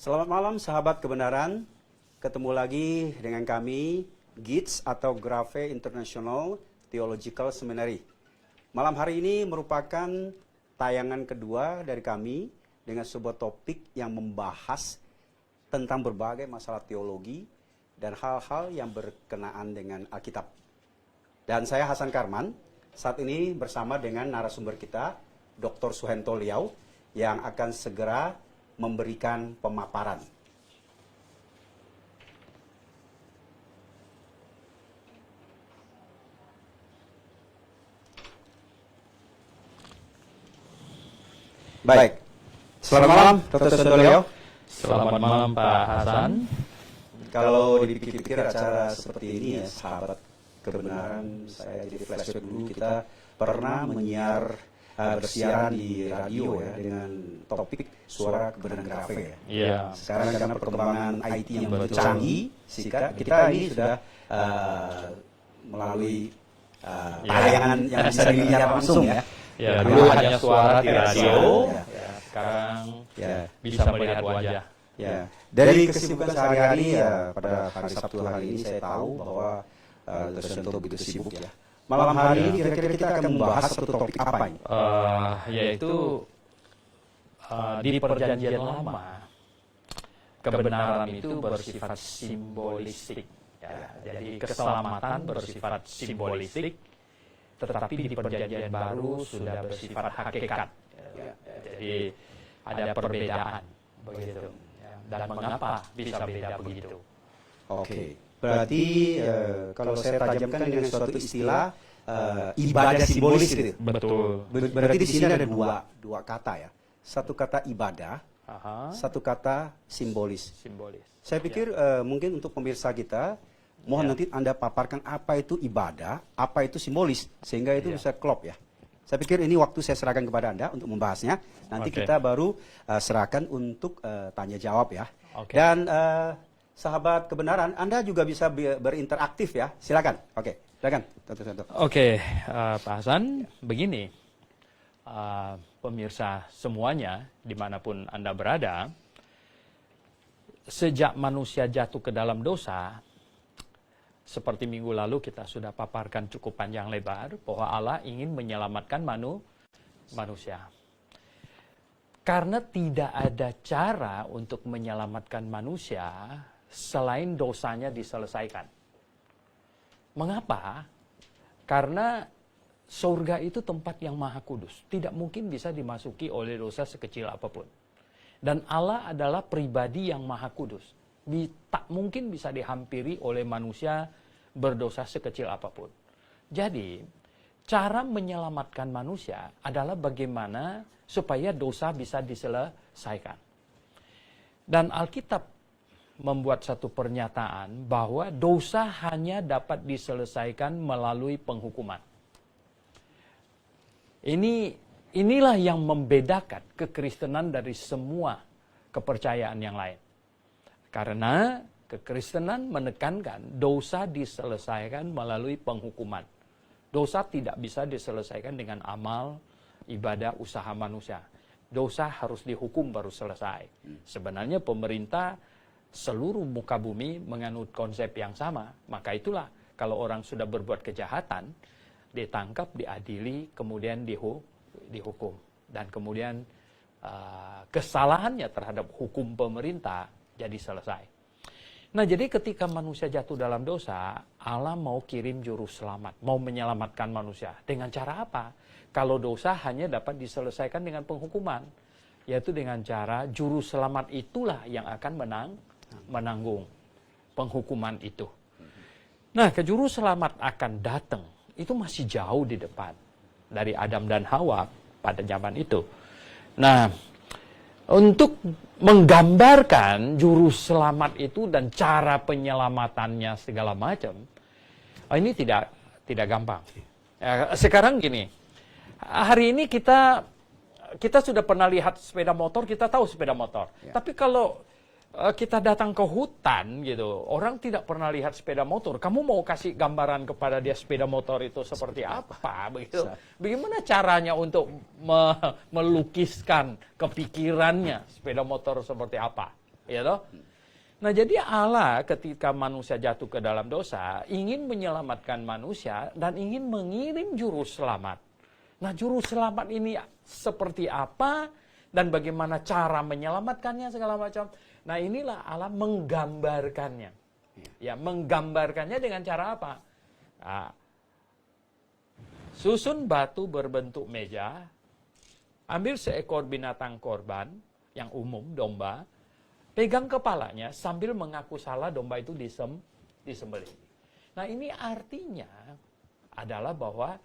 Selamat malam sahabat kebenaran, ketemu lagi dengan kami GITS atau Grave International Theological Seminary. Malam hari ini merupakan tayangan kedua dari kami dengan sebuah topik yang membahas tentang berbagai masalah teologi dan hal-hal yang berkenaan dengan Alkitab. Dan saya Hasan Karman, saat ini bersama dengan narasumber kita, Dr. Suhento Liau, yang akan segera memberikan pemaparan. Baik. Selamat malam, Dr. Suhento Liau. Selamat malam, Pak Hasan. Kalau dipikir-pikir acara seperti ini ya, sahabat kebenaran, saya jadi flashback dulu, kita pernah bersiaran di radio ya dengan topik suara kebenaran Grave ya. Iya. Sekarang karena perkembangan IT yang begitu canggih, kita ini sudah melalui tayangan yang bisa dilihat langsung ya. Ya, dulu hanya suara di radio, sekarang bisa melihat wajah. Ya, dari kesibukan sehari-hari ya, pada hari Sabtu hari ini saya tahu bahwa Dr. Suhento begitu sibuk ya. Malam hari ini kira-kira kita akan membahas satu topik apa ini? Yaitu di perjanjian lama, kebenaran itu bersifat simbolistik. Ya, jadi keselamatan bersifat simbolistik, tetapi di perjanjian baru sudah bersifat hakikat. Ya, jadi ada perbedaan begitu. Ya, dan mengapa bisa beda begitu? Oke. Berarti kalau saya tajamkan dengan suatu istilah ibadah simbolis gitu. Betul. Berarti di sini ada dua kata ya. Satu kata ibadah, satu kata simbolis. Saya pikir mungkin untuk pemirsa kita, mohon nanti Anda paparkan apa itu ibadah, apa itu simbolis, sehingga itu bisa klop ya. Saya pikir ini waktu saya serahkan kepada Anda untuk membahasnya. Nanti kita baru serahkan untuk tanya jawab ya. Dan sahabat kebenaran, Anda juga bisa berinteraktif ya. Silakan. Oke, silakan. Oke, Pak Hasan, begini. Pemirsa semuanya, dimanapun Anda berada, sejak manusia jatuh ke dalam dosa, seperti minggu lalu kita sudah paparkan cukup panjang lebar, bahwa Allah ingin menyelamatkan manusia. Karena tidak ada cara untuk menyelamatkan manusia selain dosanya diselesaikan. Mengapa? Karena surga itu tempat yang maha kudus. Tidak mungkin bisa dimasuki oleh dosa sekecil apapun. Dan Allah adalah pribadi yang maha kudus. Tak mungkin bisa dihampiri oleh manusia berdosa sekecil apapun. Jadi, cara menyelamatkan manusia adalah bagaimana supaya dosa bisa diselesaikan. Dan Alkitab membuat satu pernyataan bahwa dosa hanya dapat diselesaikan melalui penghukuman. Inilah yang membedakan kekristenan dari semua kepercayaan yang lain. Karena kekristenan menekankan dosa diselesaikan melalui penghukuman. Dosa tidak bisa diselesaikan dengan amal, ibadah, usaha manusia. Dosa harus dihukum baru selesai. Sebenarnya pemerintah seluruh muka bumi menganut konsep yang sama. Maka itulah kalau orang sudah berbuat kejahatan, ditangkap, diadili, kemudian dihukum. Dan kemudian kesalahannya terhadap hukum pemerintah jadi selesai. Nah, jadi ketika manusia jatuh dalam dosa, Allah mau kirim juru selamat, mau menyelamatkan manusia. Dengan cara apa? Kalau dosa hanya dapat diselesaikan dengan penghukuman, yaitu dengan cara juru selamat itulah yang akan menanggung penghukuman itu. Nah, juru selamat akan datang, itu masih jauh di depan dari Adam dan Hawa pada zaman itu. Nah, untuk menggambarkan juru selamat itu dan cara penyelamatannya segala macam, ini tidak gampang. Sekarang gini, hari ini kita sudah pernah lihat sepeda motor, kita tahu sepeda motor. Tapi kalau kita datang ke hutan gitu, orang tidak pernah lihat sepeda motor. Kamu mau kasih gambaran kepada dia sepeda motor itu seperti apa begitu? Bagaimana caranya untuk melukiskan kepikirannya sepeda motor seperti apa? Ya toh? Nah, jadi Allah ketika manusia jatuh ke dalam dosa, ingin menyelamatkan manusia dan ingin mengirim juru selamat. Nah, juru selamat ini seperti apa dan bagaimana cara menyelamatkannya segala macam. Nah, inilah Allah menggambarkannya. Ya, menggambarkannya dengan cara apa? Nah, susun batu berbentuk meja, ambil seekor binatang korban yang umum, domba, pegang kepalanya sambil mengaku salah, domba itu disembelih. Nah, ini artinya adalah bahwa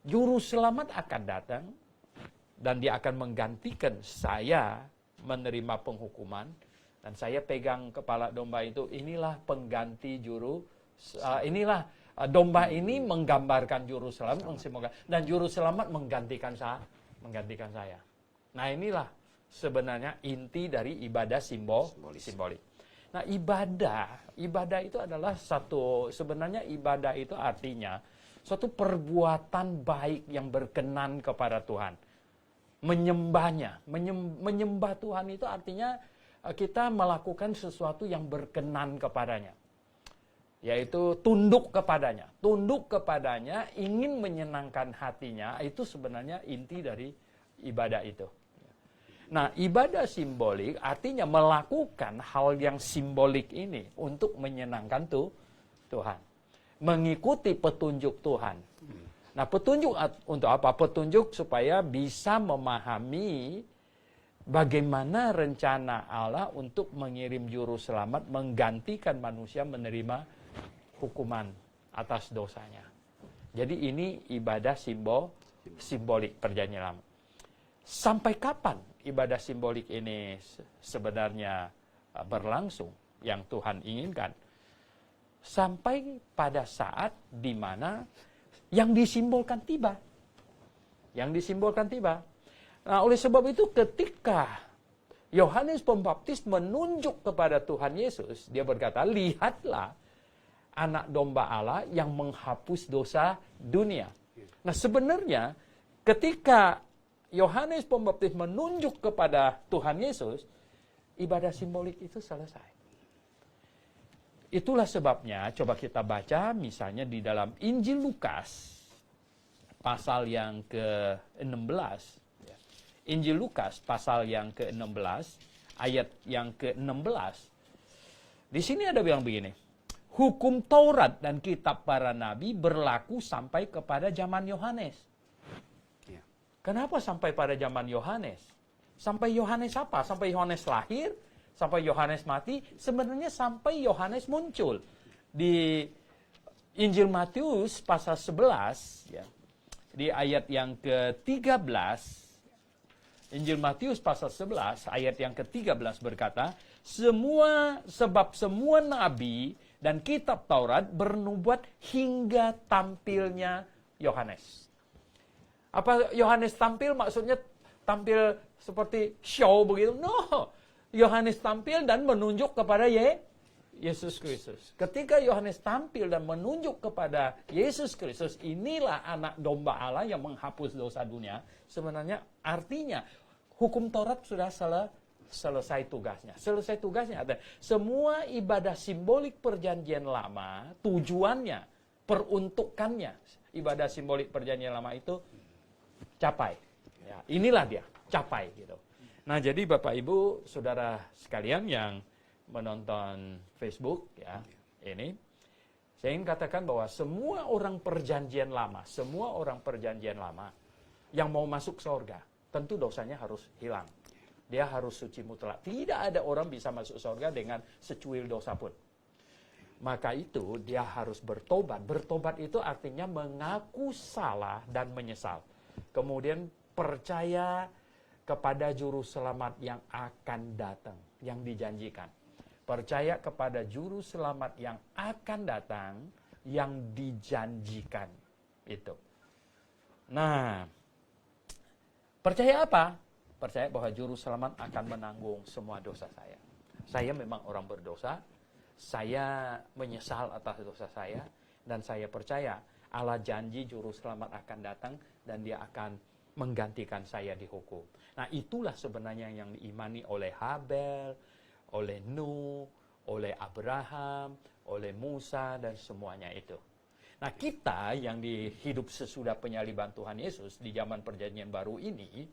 juru selamat akan datang dan dia akan menggantikan saya menerima penghukuman, dan saya pegang kepala domba itu. Inilah pengganti inilah domba ini menggambarkan juru selamat, dan juru selamat menggantikan saya. Nah, inilah sebenarnya inti dari ibadah simbolik. Nah, ibadah itu adalah sebenarnya ibadah itu artinya suatu perbuatan baik yang berkenan kepada Tuhan. Menyembahnya, menyembah Tuhan itu artinya kita melakukan sesuatu yang berkenan kepadanya. Yaitu tunduk kepadanya. Tunduk kepadanya, ingin menyenangkan hatinya, itu sebenarnya inti dari ibadah itu. Nah, ibadah simbolik artinya melakukan hal yang simbolik ini untuk menyenangkan Tuhan. Mengikuti petunjuk Tuhan. Nah, petunjuk untuk apa? Petunjuk supaya bisa memahami bagaimana rencana Allah untuk mengirim juru selamat, menggantikan manusia menerima hukuman atas dosanya. Jadi ini ibadah simbolik perjanjian lama. Sampai kapan ibadah simbolik ini sebenarnya berlangsung yang Tuhan inginkan? Sampai pada saat di mana yang disimbolkan tiba. Yang disimbolkan tiba. Nah, oleh sebab itu ketika Yohanes Pembaptis menunjuk kepada Tuhan Yesus, dia berkata, "Lihatlah anak domba Allah yang menghapus dosa dunia." Nah, sebenarnya ketika Yohanes Pembaptis menunjuk kepada Tuhan Yesus, ibadah simbolik itu selesai. Itulah sebabnya, coba kita baca misalnya di dalam Injil Lukas, pasal yang ke-16. Injil Lukas, pasal yang ke-16, ayat yang ke-16. Di sini ada bilang begini, hukum Taurat dan kitab para nabi berlaku sampai kepada zaman Yohanes. Kenapa sampai pada zaman Yohanes? Sampai Yohanes apa? Sampai Yohanes lahir? Sampai Yohanes mati? Sebenarnya sampai Yohanes muncul. Di Injil Matius pasal 11, ya, di ayat yang ke-13, Injil Matius pasal 11, ayat yang ke-13 berkata, sebab semua nabi dan kitab Taurat bernubuat hingga tampilnya Yohanes. Apa Yohanes tampil? Maksudnya tampil seperti show begitu? No. Yohanes tampil dan menunjuk kepada Yesus Kristus. Ketika Yohanes tampil dan menunjuk kepada Yesus Kristus, inilah anak domba Allah yang menghapus dosa dunia. Sebenarnya artinya hukum Taurat sudah selesai tugasnya. Selesai tugasnya ada semua ibadah simbolik perjanjian lama, tujuannya, peruntukannya, ibadah simbolik perjanjian lama itu capai. Ya, inilah dia, capai gitu. Nah, jadi Bapak Ibu, Saudara sekalian yang menonton Facebook ya, ini saya ingin katakan bahwa semua orang perjanjian lama yang mau masuk surga, tentu dosanya harus hilang. Dia harus suci mutlak. Tidak ada orang bisa masuk surga dengan secuil dosa pun. Maka itu dia harus bertobat. Bertobat itu artinya mengaku salah dan menyesal. Kemudian percaya kepada juru selamat yang akan datang, yang dijanjikan. Percaya kepada juru selamat yang akan datang, yang dijanjikan. Itu. Nah, percaya apa? Percaya bahwa juru selamat akan menanggung semua dosa saya. Saya memang orang berdosa, saya menyesal atas dosa saya, dan saya percaya Allah janji juru selamat akan datang dan dia akan menggantikan saya dihukum. Nah, itulah sebenarnya yang diimani oleh Habel, oleh Nuh, oleh Abraham, oleh Musa, dan semuanya itu. Nah, kita yang hidup sesudah penyaliban Tuhan Yesus di zaman perjanjian baru ini,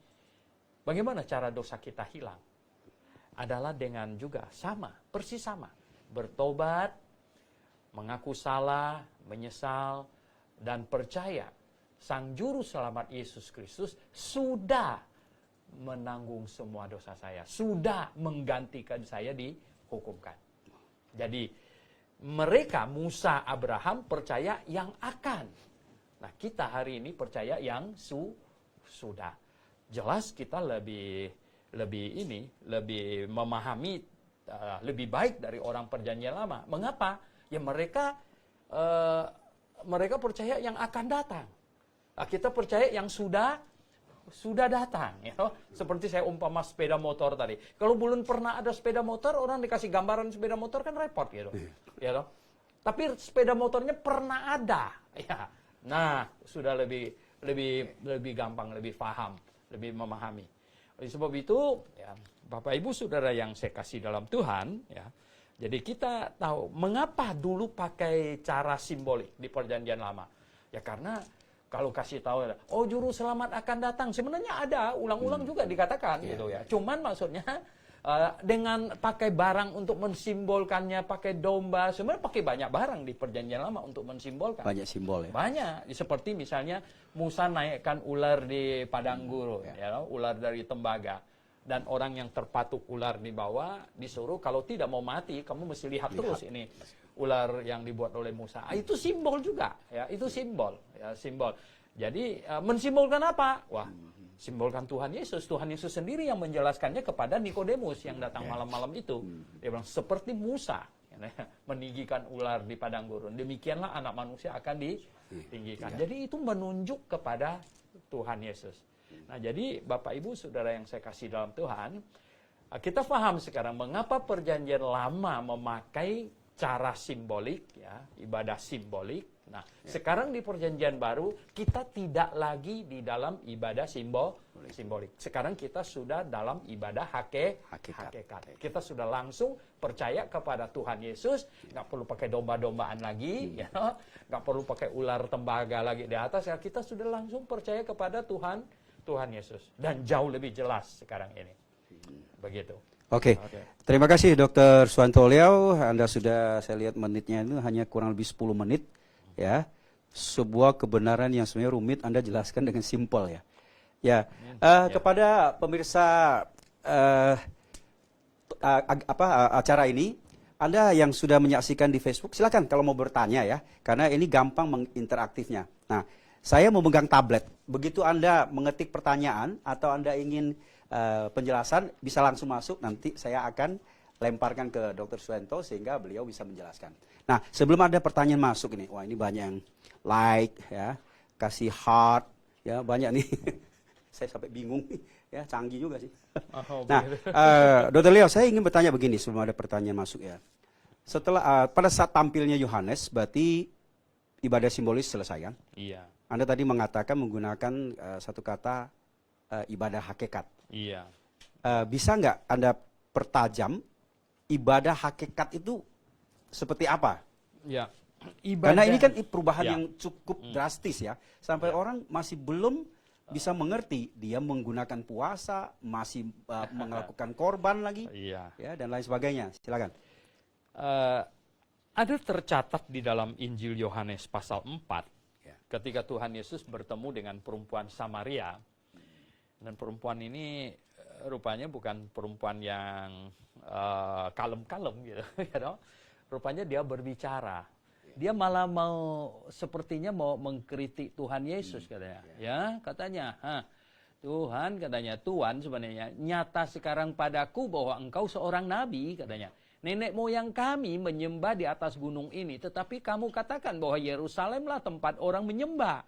bagaimana cara dosa kita hilang? Adalah dengan juga sama, persis sama. Bertobat, mengaku salah, menyesal, dan percaya Sang Juru Selamat Yesus Kristus sudah menanggung semua dosa saya, sudah menggantikan saya dihukumkan. Jadi mereka, Musa, Abraham percaya yang akan. Nah, kita hari ini percaya yang sudah. Jelas kita lebih memahami lebih baik dari orang perjanjian lama. Mengapa? Ya mereka percaya yang akan datang. Nah, kita percaya yang sudah datang, ya. Seperti saya umpama sepeda motor tadi. Kalau belum pernah ada sepeda motor, orang dikasih gambaran sepeda motor kan repot gitu. Ya toh? Tapi sepeda motornya pernah ada, ya. Nah, sudah lebih gampang, lebih paham, lebih memahami. Oleh sebab itu, ya, Bapak Ibu Saudara yang saya kasih dalam Tuhan, ya. Jadi kita tahu mengapa dulu pakai cara simbolik di perjanjian lama. Ya karena kalau kasih tahu, oh juru selamat akan datang. Sebenarnya ada, ulang-ulang juga dikatakan gitu ya. Cuman maksudnya dengan pakai barang untuk mensimbolkannya, pakai domba, sebenarnya pakai banyak barang di perjanjian lama untuk mensimbolkan. Banyak simbol ya. Banyak, seperti misalnya Musa naikkan ular di padang gurun, ya, ular dari tembaga. Dan orang yang terpatuk ular di bawah disuruh kalau tidak mau mati, kamu mesti lihat terus ini ular yang dibuat oleh Musa. Itu simbol juga, ya, itu simbol, ya, simbol. Jadi mensimbolkan apa? Wah, simbolkan Tuhan Yesus. Tuhan Yesus sendiri yang menjelaskannya kepada Nikodemus yang datang malam-malam itu. Dia bilang seperti Musa meninggikan ular di padang gurun, demikianlah anak manusia akan ditinggikan. Jadi itu menunjuk kepada Tuhan Yesus. Nah, jadi Bapak Ibu Saudara yang saya kasih dalam Tuhan, kita paham sekarang mengapa perjanjian lama memakai cara simbolik, ya, ibadah simbolik. Nah, sekarang di perjanjian baru kita tidak lagi di dalam ibadah simbolik. Sekarang kita sudah dalam ibadah hakikat. Kita sudah langsung percaya kepada Tuhan Yesus, nggak perlu pakai domba-dombaan lagi, ya, nggak perlu pakai ular tembaga lagi di atas. Ya, kita sudah langsung percaya kepada Tuhan Yesus, dan jauh lebih jelas sekarang ini. Begitu. Oke. Terima kasih Dr. Suwanto Liao. Anda sudah, saya lihat menitnya itu hanya kurang lebih 10 menit. Ya, sebuah kebenaran yang sebenarnya rumit Anda jelaskan dengan simpel ya. Ya, kepada pemirsa acara ini, Anda yang sudah menyaksikan di Facebook, silakan kalau mau bertanya ya, karena ini gampang menginteraktifnya. Nah, saya memegang tablet. Begitu Anda mengetik pertanyaan atau Anda ingin penjelasan, bisa langsung masuk. Nanti saya akan lemparkan ke Dr. Suwanto sehingga beliau bisa menjelaskan. Nah, sebelum ada pertanyaan masuk ini, wah ini banyak yang like, ya, kasih heart, ya banyak nih. Saya sampai bingung, ya canggih juga sih. Nah, Dr. Liao, saya ingin bertanya begini sebelum ada pertanyaan masuk ya. Setelah pada saat tampilnya Yohanes, berarti ibadah simbolis selesai kan? Iya. Anda tadi mengatakan menggunakan satu kata ibadah hakikat. Iya. Bisa nggak Anda pertajam ibadah hakikat itu seperti apa? Ya. Karena ini kan perubahan yang cukup drastis ya. Sampai orang masih belum bisa mengerti. Dia menggunakan puasa, masih melakukan korban lagi, ya, dan lain sebagainya. Silakan. Ada tercatat di dalam Injil Yohanes pasal 4, ketika Tuhan Yesus bertemu dengan perempuan Samaria. Dan perempuan ini rupanya bukan perempuan yang kalem-kalem gitu. Rupanya dia berbicara. Dia malah sepertinya mau mengkritik Tuhan Yesus katanya. Ya, katanya, Tuhan katanya, Tuhan sebenarnya nyata sekarang padaku bahwa engkau seorang nabi katanya. Nenek moyang kami menyembah di atas gunung ini, tetapi kamu katakan bahwa Yerusalemlah tempat orang menyembah.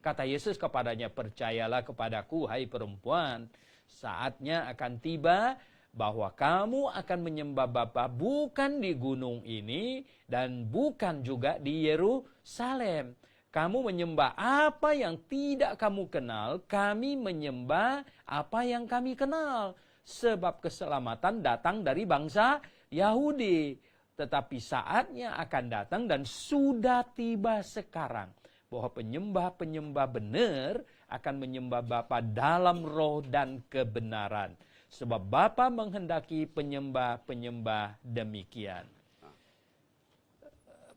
Kata Yesus kepadanya, percayalah kepadaku, hai perempuan, saatnya akan tiba bahwa kamu akan menyembah Bapa bukan di gunung ini dan bukan juga di Yerusalem. Kamu menyembah apa yang tidak kamu kenal, kami menyembah apa yang kami kenal. Sebab keselamatan datang dari bangsa Yahudi. Tetapi saatnya akan datang dan sudah tiba sekarang, bahwa penyembah-penyembah benar akan menyembah Bapa dalam roh dan kebenaran. Sebab Bapa menghendaki penyembah-penyembah demikian.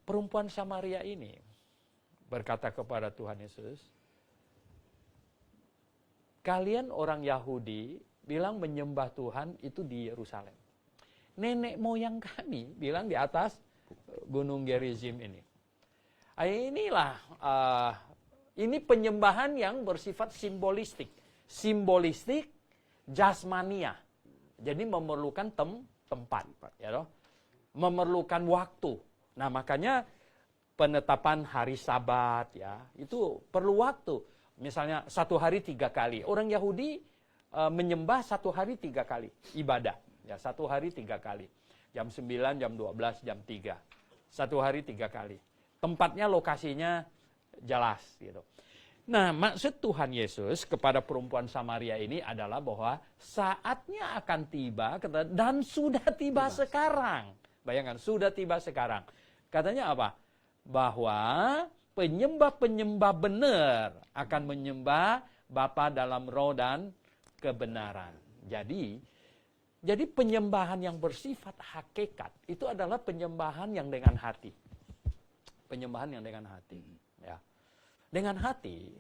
Perempuan Samaria ini berkata kepada Tuhan Yesus, kalian orang Yahudi bilang menyembah Tuhan itu di Yerusalem. Nenek moyang kami bilang di atas Gunung Gerizim ini. Ini penyembahan yang bersifat simbolistik. Simbolistik jasmania. Jadi memerlukan tempat. Ya toh? Memerlukan waktu. Nah makanya penetapan hari Sabat ya itu perlu waktu. Misalnya 1 hari 3 kali. Orang Yahudi menyembah 1 hari 3 kali ibadah. Ya 1 hari 3 kali. Jam 9, jam 12, jam 3. 1 hari 3 kali. Tempatnya, lokasinya jelas gitu. Nah, maksud Tuhan Yesus kepada perempuan Samaria ini adalah bahwa saatnya akan tiba dan sudah tiba sekarang. Bayangkan, sudah tiba sekarang. Katanya apa? Bahwa penyembah-penyembah benar akan menyembah Bapa dalam roh dan kebenaran. Jadi penyembahan yang bersifat hakikat itu adalah penyembahan yang dengan hati. Penyembahan yang dengan hati. Ya. Dengan hati,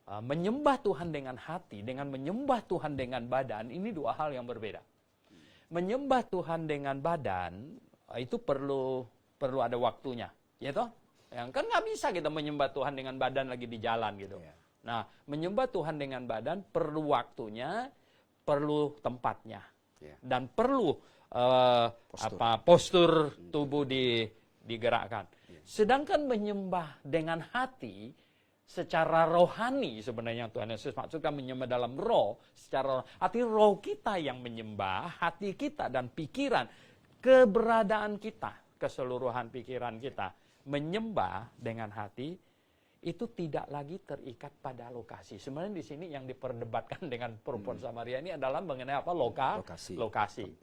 menyembah Tuhan dengan hati, dengan menyembah Tuhan dengan badan, ini 2 hal yang berbeda. Menyembah Tuhan dengan badan, itu perlu ada waktunya. Ya toh? Yang kan nggak bisa kita menyembah Tuhan dengan badan lagi di jalan gitu. Yeah. Nah, menyembah Tuhan dengan badan perlu waktunya, perlu tempatnya, dan perlu postur tubuh digerakkan. Sedangkan menyembah dengan hati secara rohani, sebenarnya Tuhan Yesus maksudkan menyembah dalam roh, secara hati roh kita yang menyembah, hati kita dan pikiran, keberadaan kita, keseluruhan pikiran kita menyembah dengan hati, itu tidak lagi terikat pada lokasi. Sebenarnya di sini yang diperdebatkan dengan perempuan Samaria ini adalah mengenai apa? Lokasi.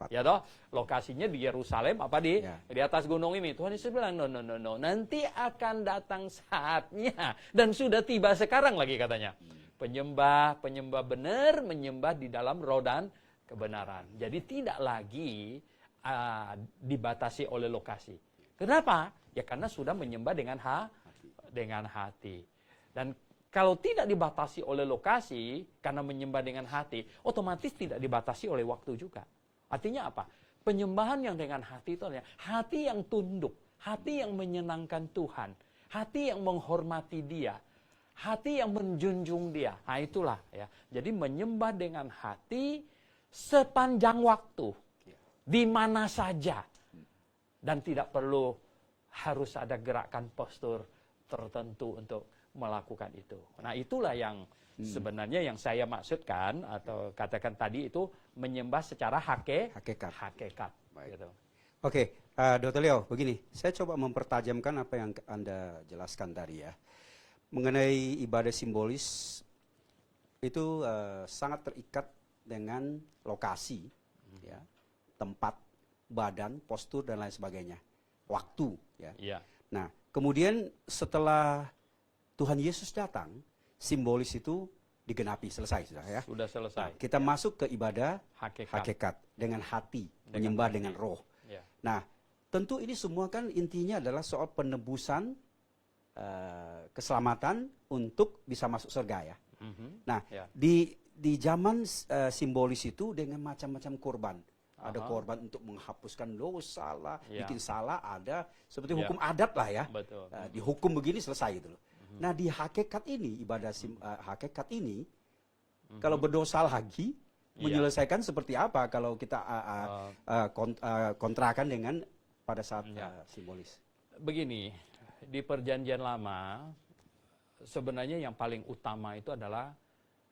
Ya toh? Lokasinya di Yerusalem apa di atas gunung ini. Tuhan Yesus bilang no. Nanti akan datang saatnya dan sudah tiba sekarang lagi katanya. Penyembah benar menyembah di dalam roh dan kebenaran. Jadi tidak lagi dibatasi oleh lokasi. Kenapa? Ya karena sudah menyembah dengan hati. Dan kalau tidak dibatasi oleh lokasi, karena menyembah dengan hati, otomatis tidak dibatasi oleh waktu juga. Artinya apa? Penyembahan yang dengan hati itu adalah hati yang tunduk, hati yang menyenangkan Tuhan, hati yang menghormati Dia, hati yang menjunjung Dia. Nah itulah ya. Jadi menyembah dengan hati sepanjang waktu, di mana saja, dan tidak perlu harus ada gerakan postur tertentu untuk melakukan itu. Nah itulah yang sebenarnya yang saya maksudkan atau katakan tadi itu menyembah secara hakikat. Gitu. Oke, Dr. Leo, begini, saya coba mempertajamkan apa yang Anda jelaskan tadi ya. Mengenai ibadah simbolis itu sangat terikat dengan lokasi, ya, tempat, badan, postur dan lain sebagainya. Waktu, ya. Yeah. Nah, kemudian setelah Tuhan Yesus datang, simbolis itu digenapi, selesai sudah ya. Sudah selesai. Nah, kita masuk ke ibadah hakikat dengan hati, menyembah dengan roh. Ya. Nah, tentu ini semua kan intinya adalah soal penebusan, keselamatan untuk bisa masuk surga ya. Nah, di zaman simbolis itu dengan macam-macam korban. Ada korban untuk menghapuskan dosa lah, bikin salah ada, seperti hukum adat lah ya. Betul. Dihukum begini selesai gitu loh. Nah di hakikat ini, ibadah hakikat ini, kalau berdosa lagi, menyelesaikan seperti apa kalau kita kontrakan dengan pada saat simbolis. Begini, di perjanjian lama, sebenarnya yang paling utama itu adalah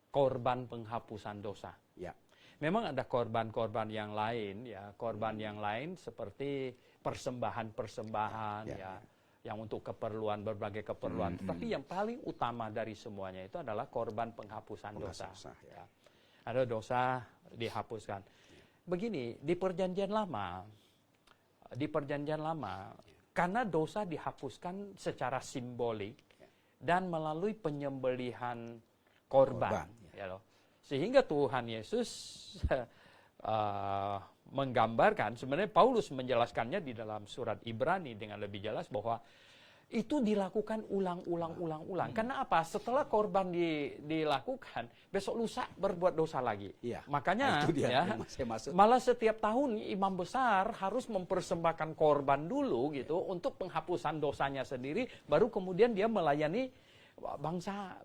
korban penghapusan dosa. Ya. Memang ada korban-korban yang lain, ya, korban yang lain seperti persembahan-persembahan, ya, yang untuk keperluan, berbagai keperluan. Tapi yang paling utama dari semuanya itu adalah korban penghapusan dosa. Ya. Ada dosa dihapuskan. Begini, di perjanjian lama, karena dosa dihapuskan secara simbolik dan melalui penyembelihan korban. Ya loh. Sehingga Tuhan Yesus menggambarkan, sebenarnya Paulus menjelaskannya di dalam surat Ibrani dengan lebih jelas bahwa itu dilakukan ulang-ulang. Karena apa? Setelah korban dilakukan, besok lusa berbuat dosa lagi. Ya, makanya itu dia ya, malah setiap tahun imam besar harus mempersembahkan korban dulu gitu untuk penghapusan dosanya sendiri, baru kemudian dia melayani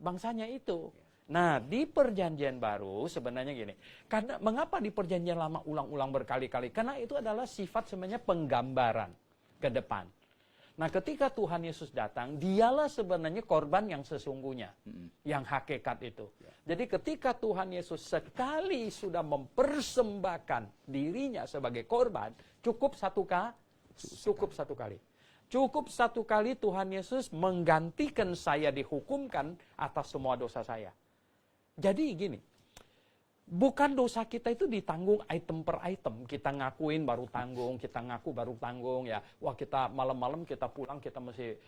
bangsanya itu. Nah, di perjanjian baru sebenarnya gini. Karena mengapa di perjanjian lama ulang-ulang berkali-kali? Karena itu adalah sifat sebenarnya penggambaran ke depan. Nah, ketika Tuhan Yesus datang, dialah sebenarnya korban yang sesungguhnya, yang hakikat itu. Jadi ketika Tuhan Yesus sekali sudah mempersembahkan dirinya sebagai korban, cukup satu kali. Cukup satu kali Tuhan Yesus menggantikan saya dihukumkan atas semua dosa saya. Jadi gini, bukan dosa kita itu ditanggung item per item. Kita ngakuin baru tanggung, kita ngaku baru tanggung ya. Wah, kita malam-malam kita pulang kita masih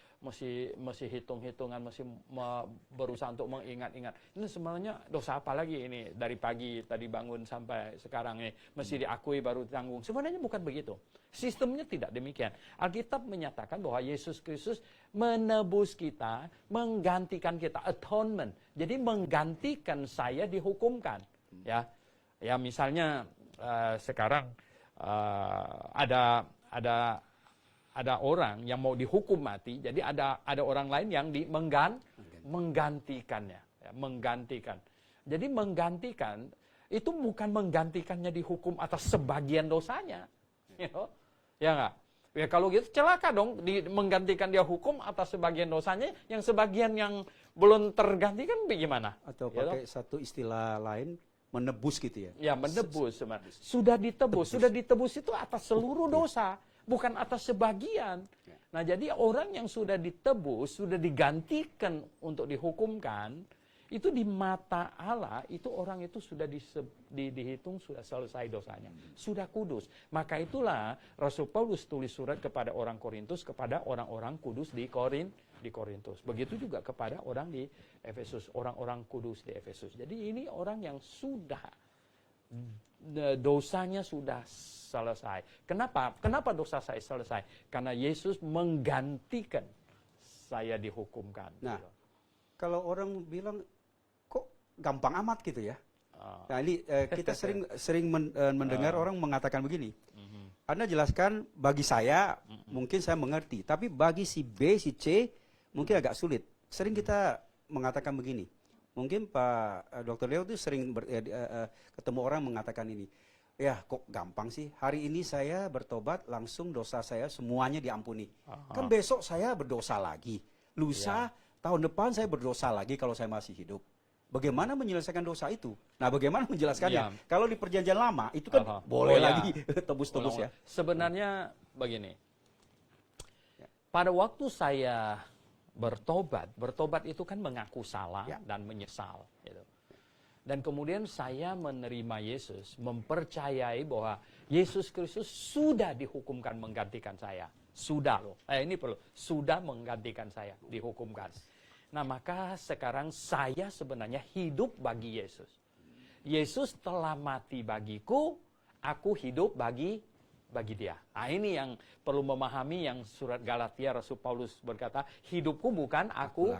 hitung-hitungan, masih berusaha untuk mengingat-ingat. Ini sebenarnya dosa apa lagi ini dari pagi tadi bangun sampai sekarang ini mesti diakui baru tanggung. Sebenarnya bukan begitu. Sistemnya tidak demikian. Alkitab menyatakan bahwa Yesus Kristus menebus kita, menggantikan kita, atonement. Jadi menggantikan saya dihukumkan. Ya misalnya sekarang ada orang yang mau dihukum mati, jadi ada orang lain yang menggantikannya, ya, menggantikan. Jadi menggantikan itu bukan menggantikannya dihukum atas sebagian dosanya, ya nggak? Ya kalau gitu celaka dong, menggantikan dia hukum atas sebagian dosanya, yang sebagian yang belum tergantikan bagaimana? Atau pakai satu istilah lain, menebus gitu ya? Ya, menebus. Sudah ditebus itu atas seluruh dosa, bukan atas sebagian. Nah, jadi orang yang sudah ditebus, sudah digantikan untuk dihukumkan, itu di mata Allah, itu orang itu sudah dihitung sudah selesai dosanya. Sudah kudus. Maka itulah Rasul Paulus tulis surat kepada orang Korintus, kepada orang-orang kudus di Korintus. Begitu juga kepada orang di Efesus, orang-orang kudus di Efesus. Jadi ini orang yang sudah dosanya sudah selesai. Kenapa dosa saya selesai? Karena Yesus menggantikan saya dihukumkan. Nah, kalau orang bilang kok gampang amat gitu ya? Nah, ini kita sering mendengar orang mengatakan begini. Anda jelaskan bagi saya mungkin saya mengerti, tapi bagi si B, si C mungkin agak sulit. Sering kita mengatakan begini. Mungkin Pak Dr. Leo itu sering ketemu orang mengatakan ini. Ya, kok gampang sih? Hari ini saya bertobat, langsung dosa saya semuanya diampuni. Kan besok saya berdosa lagi. Lusa, tahun depan saya berdosa lagi kalau saya masih hidup. Bagaimana menyelesaikan dosa itu? Nah, bagaimana menjelaskannya? Kalau di perjanjian lama, itu kan boleh lagi tebus-tebus ya. Sebenarnya begini. Pada waktu saya bertobat itu kan mengaku salah dan menyesal. Gitu. Dan kemudian saya menerima Yesus, mempercayai bahwa Yesus Kristus sudah dihukumkan menggantikan saya. Sudah loh, ini perlu, sudah menggantikan saya, dihukumkan. Nah, maka sekarang saya sebenarnya hidup bagi Yesus. Yesus telah mati bagiku, aku hidup bagi dia. Nah, ini yang perlu memahami yang surat Galatia Rasul Paulus berkata, hidupku bukan aku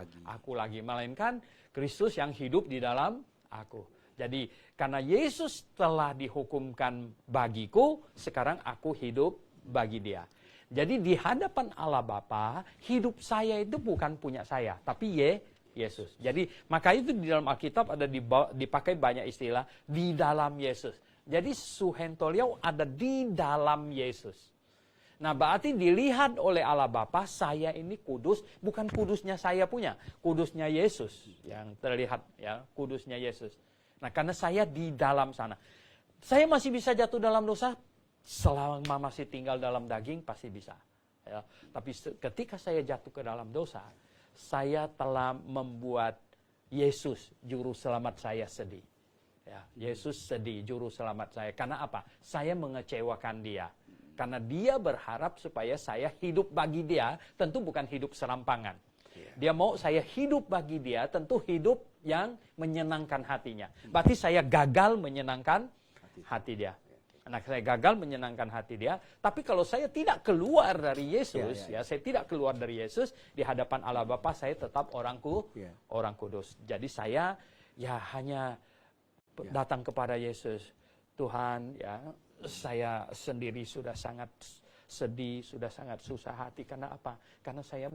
lagi, melainkan Kristus yang hidup di dalam aku. Jadi, karena Yesus telah dihukumkan bagiku, sekarang aku hidup bagi dia. Jadi di hadapan Allah Bapa, hidup saya itu bukan punya saya, tapi Yesus. Jadi maka itu di dalam Alkitab ada dipakai banyak istilah di dalam Yesus. Jadi suhentoliau ada di dalam Yesus. Nah, berarti dilihat oleh Allah Bapa, saya ini kudus, bukan kudusnya saya punya, kudusnya Yesus yang terlihat ya, kudusnya Yesus. Nah, karena saya di dalam sana. Saya masih bisa jatuh dalam dosa? Selama masih tinggal dalam daging pasti bisa. Ya. Tapi ketika saya jatuh ke dalam dosa, saya telah membuat Yesus juru selamat saya sedih. Ya, Yesus sedih juru selamat saya. Karena apa? Saya mengecewakan dia. Karena dia berharap supaya saya hidup bagi dia, tentu bukan hidup serampangan. Dia mau saya hidup bagi dia, tentu hidup yang menyenangkan hatinya. Berarti saya gagal menyenangkan hati dia. Nah, saya gagal menyenangkan hati dia. Tapi kalau saya tidak keluar dari Yesus, saya tidak keluar dari Yesus, di hadapan Allah Bapa saya tetap orang kudus. Jadi saya hanya datang kepada Yesus. Tuhan, saya sendiri sudah sangat sedih, sudah sangat susah hati. Karena apa? Karena saya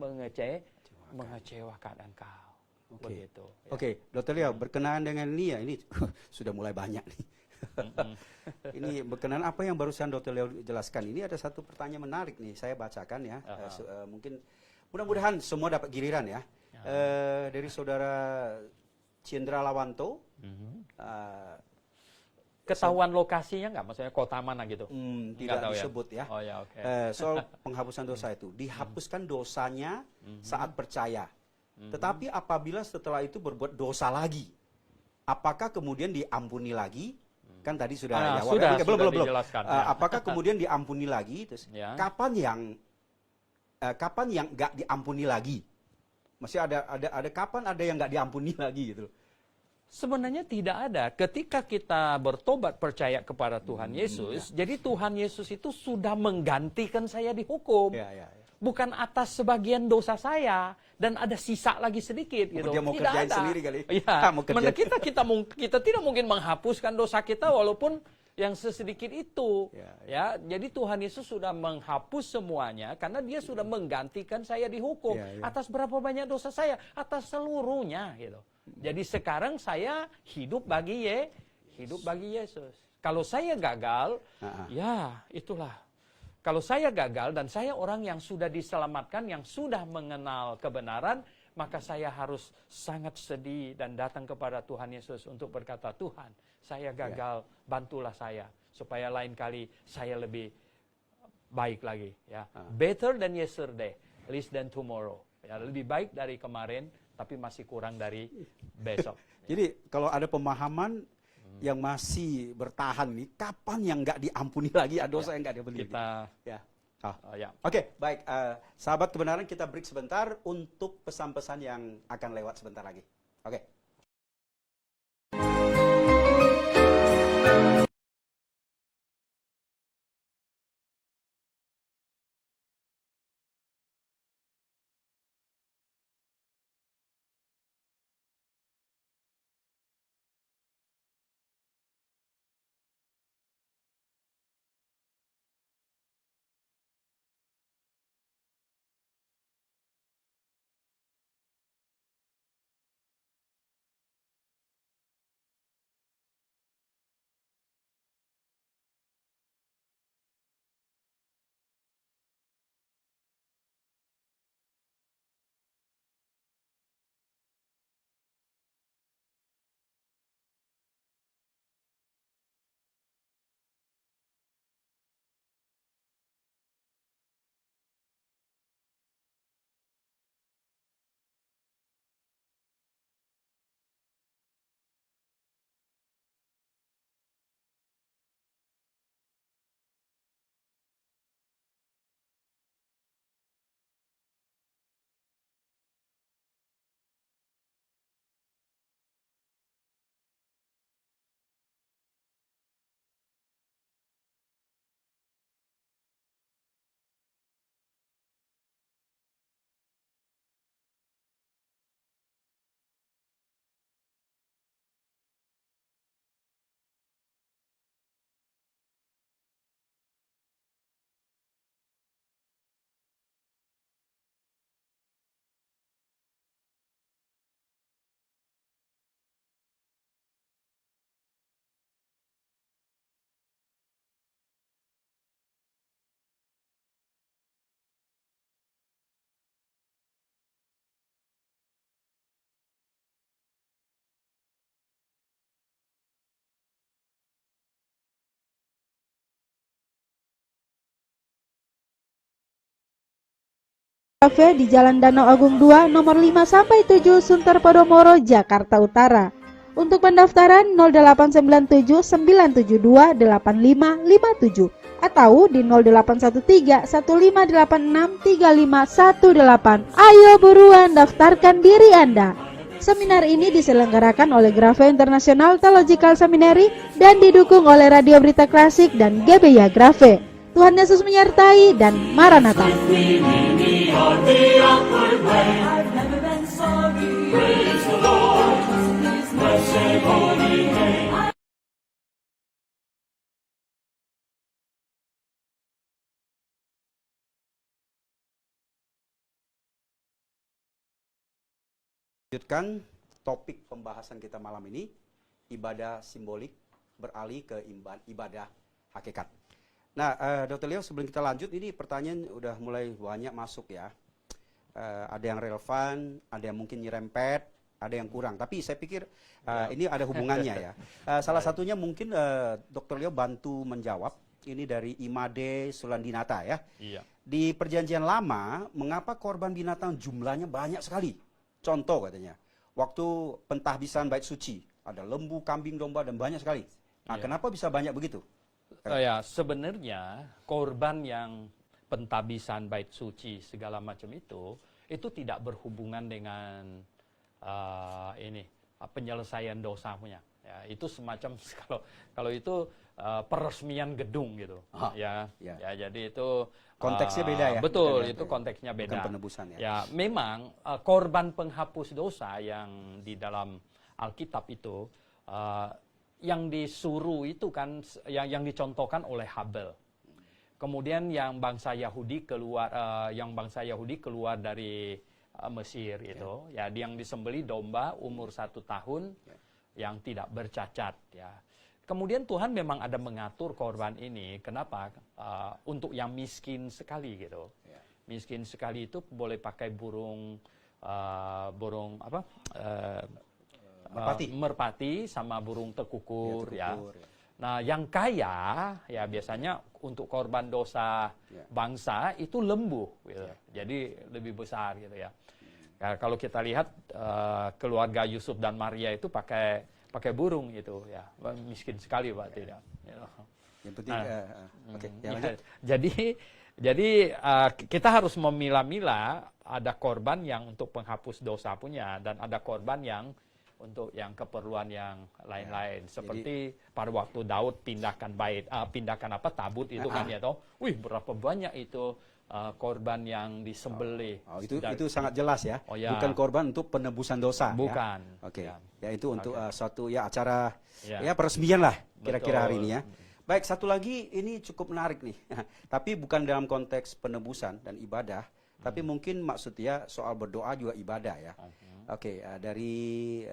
mengecewakan Engkau. Begitu. Oke, Dr. Leo, berkenaan dengan ini sudah mulai banyak nih. Ini berkenaan apa yang barusan Dr. Leo jelaskan. Ini ada satu pertanyaan menarik nih, saya bacakan ya. Mungkin mudah-mudahan semua dapat giliran ya. Dari saudara Cindra Lawanto. Ketahuan lokasinya nggak? Maksudnya kota mana gitu? Tidak disebut ya. Oh ya, oke. Soal penghapusan dosa itu. Dihapuskan dosanya saat percaya. Tetapi apabila setelah itu berbuat dosa lagi, apakah kemudian diampuni lagi? Kan tadi sudah jawab. Belum. Dijelaskan, Apakah kemudian diampuni lagi? Terus kapan yang nggak diampuni lagi? Masih ada kapan ada yang nggak diampuni lagi gitu? Sebenarnya tidak ada. Ketika kita bertobat percaya kepada Tuhan Yesus, jadi Tuhan Yesus itu sudah menggantikan saya dihukum. Bukan atas sebagian dosa saya dan ada sisa lagi sedikit gitu. Dia mau tidak kerjain ada. sendiri kali. Kita tidak mungkin menghapuskan dosa kita walaupun yang sesedikit itu. Jadi Tuhan Yesus sudah menghapus semuanya karena dia sudah menggantikan saya dihukum. Atas berapa banyak dosa saya? Atas seluruhnya gitu. Jadi sekarang saya hidup bagi Yesus. Kalau saya gagal, itulah. Kalau saya gagal dan saya orang yang sudah diselamatkan, yang sudah mengenal kebenaran, maka saya harus sangat sedih dan datang kepada Tuhan Yesus untuk berkata, Tuhan, saya gagal, bantulah saya supaya lain kali saya lebih baik lagi. Better than yesterday, least than tomorrow. Lebih baik dari kemarin, tapi masih kurang dari besok. Jadi kalau ada pemahaman yang masih bertahan nih, kapan yang nggak diampuni lagi, dosa yang nggak diampuni lagi? Oke, baik. Sahabat kebenaran, kita break sebentar untuk pesan-pesan yang akan lewat sebentar lagi. Oke. Cafe di Jalan Danau Agung 2 nomor 5-7 Sunter Podomoro, Jakarta Utara. Untuk pendaftaran 0897 972 8557 atau di 0813 1586 3518. Ayo buruan daftarkan diri Anda. Seminar ini diselenggarakan oleh Grafe International Theological Seminary dan didukung oleh Radio Berita Klasik dan GBY Grafe. Tuhan Yesus menyertai dan Maranatha. Lanjutkan topik pembahasan kita malam ini, ibadah simbolik beralih ke ibadah hakikat. Nah, Dr. Leo, sebelum kita lanjut, ini pertanyaan udah mulai banyak masuk ya. Ada yang relevan, ada yang mungkin nyerempet, ada yang kurang. Tapi saya pikir ini ada hubungannya ya. Salah satunya mungkin Dr. Leo bantu menjawab. Ini dari Imade Sulandinata ya. Iya. Di Perjanjian Lama, mengapa korban binatang jumlahnya banyak sekali? Contoh katanya, waktu pentahbisan bait suci, ada lembu, kambing, domba, dan banyak sekali. Nah, Iya. kenapa bisa banyak begitu? Ya, sebenarnya korban yang pentahbisan bait suci segala macam itu tidak berhubungan dengan penyelesaian dosa punya. Ya, itu semacam kalau itu peresmian gedung gitu. Ya, jadi itu konteksnya beda ya. Betul, itu konteksnya beda. Bukan penebusan ya. Ya, memang korban penghapus dosa yang di dalam Alkitab itu yang disuruh itu kan yang dicontohkan oleh Habel. Kemudian yang bangsa Yahudi keluar dari Mesir itu, ya yang disembeli domba umur 1 tahun yang tidak bercacat ya. Kemudian Tuhan memang ada mengatur korban ini. Kenapa? Untuk yang miskin sekali gitu. Miskin sekali itu boleh pakai burung merpati sama burung tekukur ya. Nah, yang kaya ya biasanya untuk korban dosa bangsa itu lembu gitu. Jadi lebih besar gitu ya. Ya, kalau kita lihat keluarga Yusuf dan Maria itu pakai burung gitu ya. Miskin sekali Pak tidak. Yang penting Jadi kita harus memilah-milah, ada korban yang untuk penghapus dosa punya dan ada korban yang untuk yang keperluan yang lain-lain. Seperti pada waktu Daud pindahkan tabut itu kan ya toh. Wih, berapa banyak itu korban yang disembelih. Itu sangat jelas ya. Bukan korban untuk penebusan dosa. Bukan. Ya? Oke. Ya itu untuk suatu acara peresmian lah kira-kira hari ini ya. Baik, satu lagi ini cukup menarik nih. Tapi bukan dalam konteks penebusan dan ibadah, tapi mungkin maksudnya soal berdoa juga ibadah ya. Oke, dari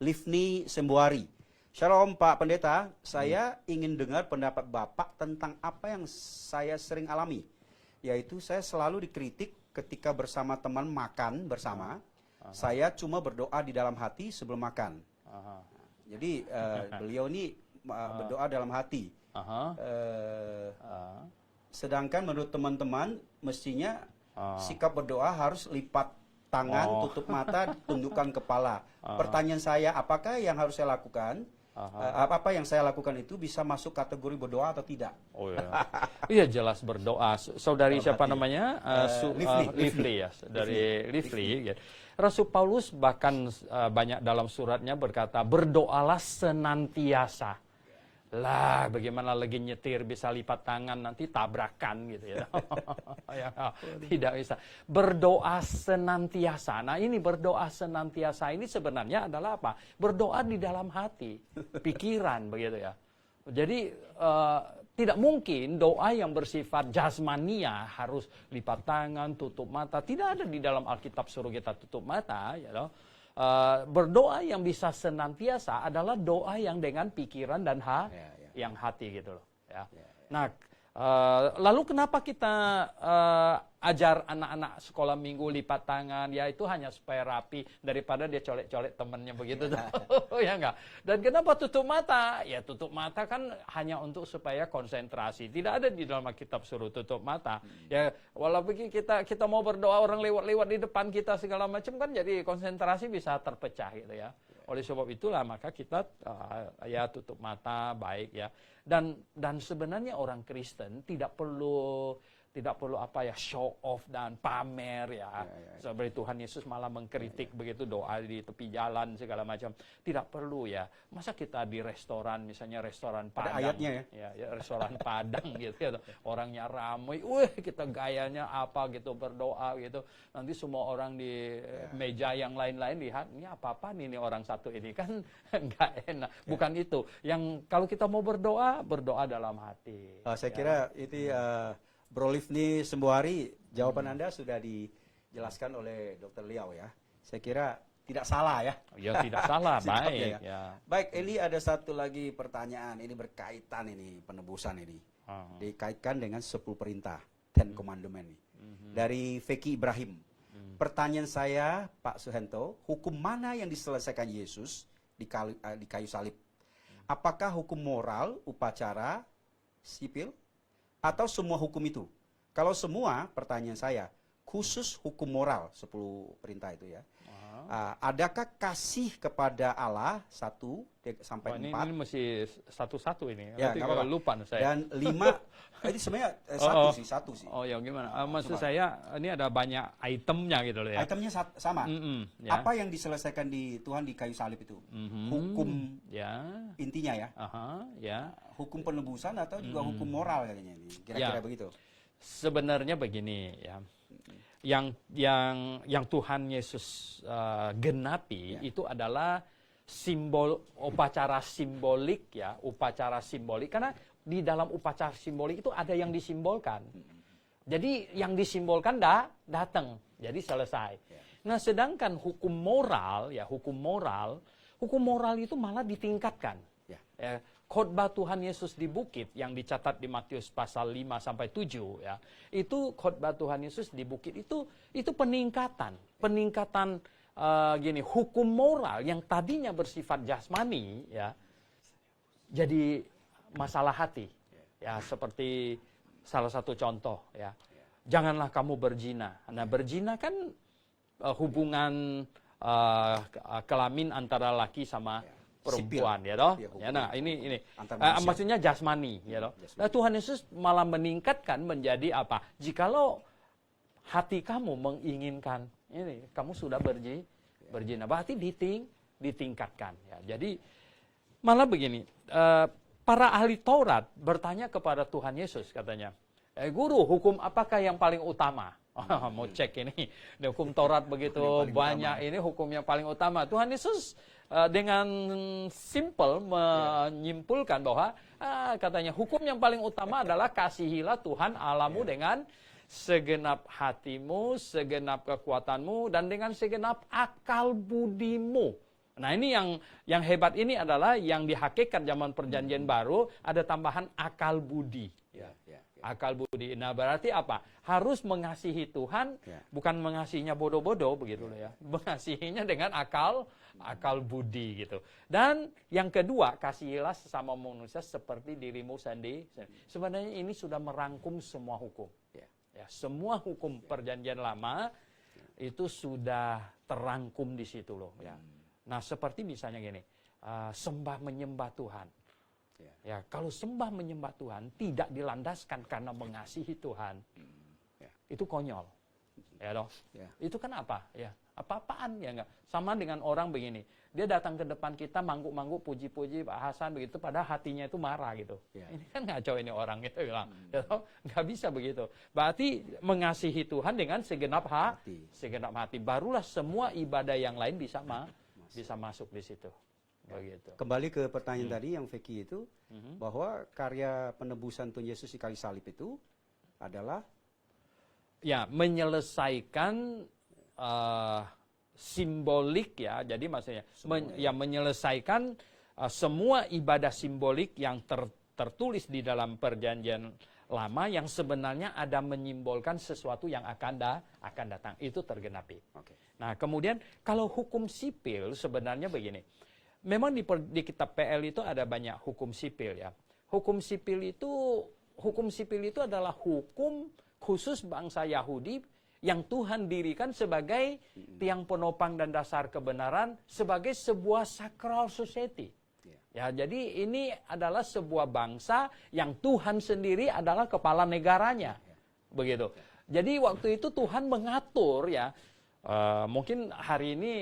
Livni Sembuari. Shalom Pak Pendeta, saya ingin dengar pendapat Bapak tentang apa yang saya sering alami. Yaitu saya selalu dikritik ketika bersama teman makan bersama, saya cuma berdoa di dalam hati sebelum makan. Jadi beliau ini berdoa dalam hati. Sedangkan menurut teman-teman mestinya sikap berdoa harus lipat tangan, tutup mata, tundukkan kepala. Pertanyaan saya, apakah yang harus saya lakukan? Apa yang saya lakukan itu bisa masuk kategori berdoa atau tidak? Oh ya, iya jelas berdoa. Saudari siapa namanya? Livli ya, dari Livli. Ya. Rasul Paulus bahkan banyak dalam suratnya berkata, berdoalah senantiasa. Lah, bagaimana lagi nyetir bisa lipat tangan nanti tabrakan gitu ya. Tidak bisa. Berdoa senantiasa. Nah, ini berdoa senantiasa ini sebenarnya adalah apa? Berdoa di dalam hati, pikiran begitu ya. Jadi tidak mungkin doa yang bersifat jasmania harus lipat tangan, tutup mata. Tidak ada di dalam Alkitab suruh kita tutup mata, ya loh. Berdoa yang bisa senantiasa adalah doa yang dengan pikiran dan yang hati gitu loh. Ya. Nah, Lalu kenapa kita ajar anak-anak sekolah minggu lipat tangan? Ya itu hanya supaya rapi daripada dia colek-colek temennya begitu. Ya enggak? Dan kenapa tutup mata? Ya tutup mata kan hanya untuk supaya konsentrasi. Tidak ada di dalam Alkitab suruh tutup mata. Ya walaupun kita mau berdoa orang lewat-lewat di depan kita segala macam kan jadi konsentrasi bisa terpecah gitu ya. Oleh sebab itulah maka kita ya tutup mata baik ya. Dan sebenarnya orang Kristen tidak perlu apa ya show off dan pamer ya. Seperti Tuhan Yesus malah mengkritik begitu doa di tepi jalan segala macam. Tidak perlu ya. Masa kita di restoran misalnya restoran Padang. Ada ayatnya Ya restoran Padang gitu ya. Orangnya ramai. Kita gayanya apa gitu berdoa gitu. Nanti semua orang di meja yang lain-lain lihat ini apa nih orang satu ini kan enggak enak. Bukan itu. Yang kalau kita mau berdoa dalam hati. Saya kira itu Bro Livni Sembuari, jawaban Anda sudah dijelaskan oleh Dr. Liao ya. Saya kira tidak salah ya. Ya tidak salah, baik. Ya. Baik, Eli ada satu lagi pertanyaan. Ini berkaitan ini penebusan ini. Dikaitkan dengan 10 perintah, 10 commandment ini. Dari Feki Ibrahim. Pertanyaan saya, Pak Suhento, hukum mana yang diselesaikan Yesus di kayu salib? Apakah hukum moral, upacara, sipil? Atau semua hukum itu? Kalau semua, pertanyaan saya, khusus hukum moral, 10 perintah itu ya. Adakah kasih kepada Allah 1 sampai 4? Ini mesti satu-satu ini. Ya, nggak apa-apa. Lupa saya. Dan 5, ini sebenarnya satu sih. Oh ya gimana? Maksud saya, ini ada banyak itemnya gitu loh ya. Itemnya sama. Ya. Apa yang diselesaikan di Tuhan di kayu salib itu? Hukum intinya ya. Ya. Hukum penebusan atau juga hukum moral katanya ini. Kira-kira begitu. Sebenarnya begini ya. Yang Tuhan Yesus genapi itu adalah upacara simbolik ya, upacara simbolik karena di dalam upacara simbolik itu ada yang disimbolkan. Jadi yang disimbolkan datang, jadi selesai. Nah, sedangkan hukum moral itu malah ditingkatkan. Ya, khotbah Tuhan Yesus di bukit yang dicatat di Matius pasal 5 sampai 7 ya. Itu khotbah Tuhan Yesus di bukit itu peningkatan hukum moral yang tadinya bersifat jasmani ya. Jadi masalah hati. Ya, seperti salah satu contoh ya. Janganlah kamu berzina. Nah, berzina kan hubungan kelamin antara laki sama perempuan ya toh. Ya, nah ini maksudnya jasmani ya toh. Nah, Tuhan Yesus malah meningkatkan menjadi apa? Jikalau hati kamu menginginkan ini, kamu sudah berzina, berarti ditingkatkan ya. Jadi malah begini, para ahli Taurat bertanya kepada Tuhan Yesus katanya, guru, hukum apakah yang paling utama? Mau cek ini, hukum Taurat begitu banyak utama. Ini hukum yang paling utama. Tuhan Yesus dengan simple menyimpulkan bahwa katanya hukum yang paling utama adalah kasihilah Tuhan Allahmu dengan segenap hatimu, segenap kekuatanmu, dan dengan segenap akal budimu. Nah, ini yang hebat ini adalah yang di hakikat zaman perjanjian baru ada tambahan akal budi. Akal budi. Nah, berarti apa? Harus mengasihi Tuhan, bukan mengasihinya bodoh-bodoh begitu loh ya. Mengasihinya dengan akal budi gitu. Dan yang kedua, kasihilah sesama manusia seperti dirimu sendiri. Sebenarnya ini sudah merangkum semua hukum. Ya, semua hukum perjanjian lama itu sudah terangkum di situ loh ya. Nah, seperti misalnya gini, sembah menyembah Tuhan. Ya, kalau sembah menyembah Tuhan tidak dilandaskan karena mengasihi Tuhan, itu konyol. Ya toh? Itu kan apa? Ya, apa-apaan ya enggak? Sama dengan orang begini, dia datang ke depan kita mangguk-mangguk puji-puji Pak Hasan begitu, padahal hatinya itu marah gitu. Ini kan ngaco ini orang gitu bilang. Ya toh? Nggak bisa begitu. Berarti mengasihi Tuhan dengan segenap hati. Barulah semua ibadah yang lain bisa masuk di situ. Begitu. Kembali ke pertanyaan tadi yang Feki itu, bahwa karya penebusan Tuhan Yesus di kayu salib itu adalah menyelesaikan simbolik ya. Jadi maksudnya menyelesaikan semua ibadah simbolik yang tertulis di dalam perjanjian lama yang sebenarnya ada menyimbolkan sesuatu yang akan datang. Itu tergenapi. Oke. Nah, kemudian kalau hukum sipil sebenarnya begini. Memang di kitab PL itu ada banyak hukum sipil ya. Hukum sipil itu adalah hukum khusus bangsa Yahudi yang Tuhan dirikan sebagai tiang penopang dan dasar kebenaran, sebagai sebuah sacral society. Ya, jadi ini adalah sebuah bangsa yang Tuhan sendiri adalah kepala negaranya. Begitu. Jadi waktu itu Tuhan mengatur ya, mungkin hari ini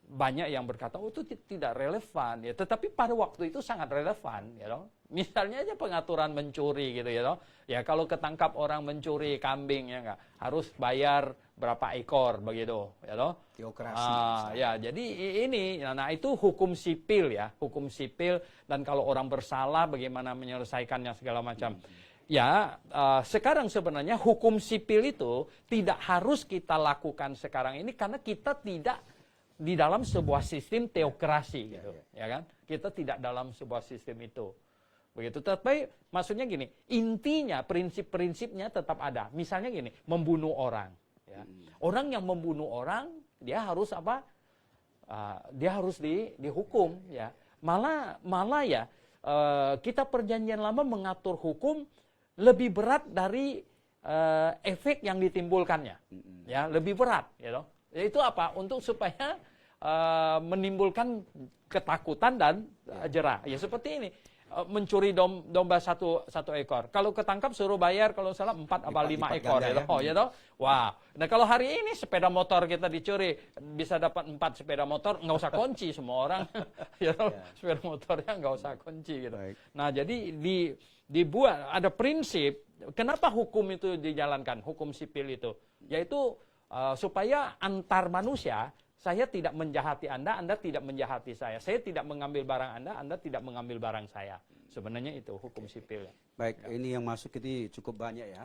banyak yang berkata, oh itu tidak relevan. Ya, tetapi pada waktu itu sangat relevan. Ya, dong. Misalnya aja pengaturan mencuri gitu ya, dong. Ya kalau ketangkap orang mencuri kambing ya nggak, harus bayar berapa ekor begitu, ya dong. Teokrasi. Ya, jadi ini, nah itu hukum sipil ya, hukum sipil, dan kalau orang bersalah bagaimana menyelesaikannya segala macam. Ya, sekarang sebenarnya hukum sipil itu tidak harus kita lakukan sekarang ini karena kita tidak di dalam sebuah sistem teokrasi gitu, ya kan? Kita tidak dalam sebuah sistem itu. Begitu. Tapi maksudnya gini, intinya prinsip-prinsipnya tetap ada. Misalnya gini, membunuh orang, ya. Orang yang membunuh orang, dia harus apa? Dia harus dihukum, ya. Malah ya, kita perjanjian lama mengatur hukum lebih berat dari efek yang ditimbulkannya, ya, lebih berat, ya, itu apa? Untuk supaya menimbulkan ketakutan dan jera. Ya seperti ini, mencuri domba satu ekor. Kalau ketangkap suruh bayar kalau salah 4 atau 5 ekor, ya, oh ya toh. Wah. Nah kalau hari ini sepeda motor kita dicuri bisa dapat 4 sepeda motor, nggak usah kunci semua orang, ya toh. Sepeda motornya nggak usah kunci gitu. Nah jadi dibuat ada prinsip. Kenapa hukum itu dijalankan? Hukum sipil itu, yaitu supaya antar manusia, saya tidak menjahati Anda tidak menjahati saya tidak mengambil barang Anda tidak mengambil barang saya. Sebenarnya itu hukum sipil. Baik, ini yang masuk ini cukup banyak ya.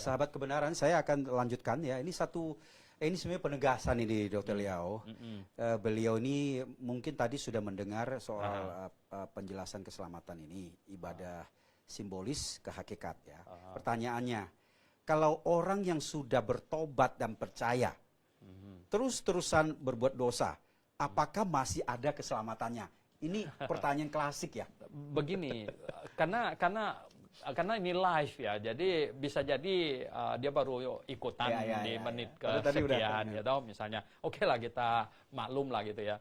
Sahabat kebenaran, saya akan lanjutkan ya. Ini sebenarnya penegasan ini, Dr. Liao. Beliau ini mungkin tadi sudah mendengar soal penjelasan keselamatan ini, ibadah simbolis ke hakikat ya. Pertanyaannya, kalau orang yang sudah bertobat dan percaya terus-terusan berbuat dosa, apakah masih ada keselamatannya? Ini pertanyaan klasik ya. Begini, karena ini live ya, jadi bisa jadi dia baru ikutan di menit kesekian, ya tahu misalnya. Oke lah kita maklum lah gitu ya.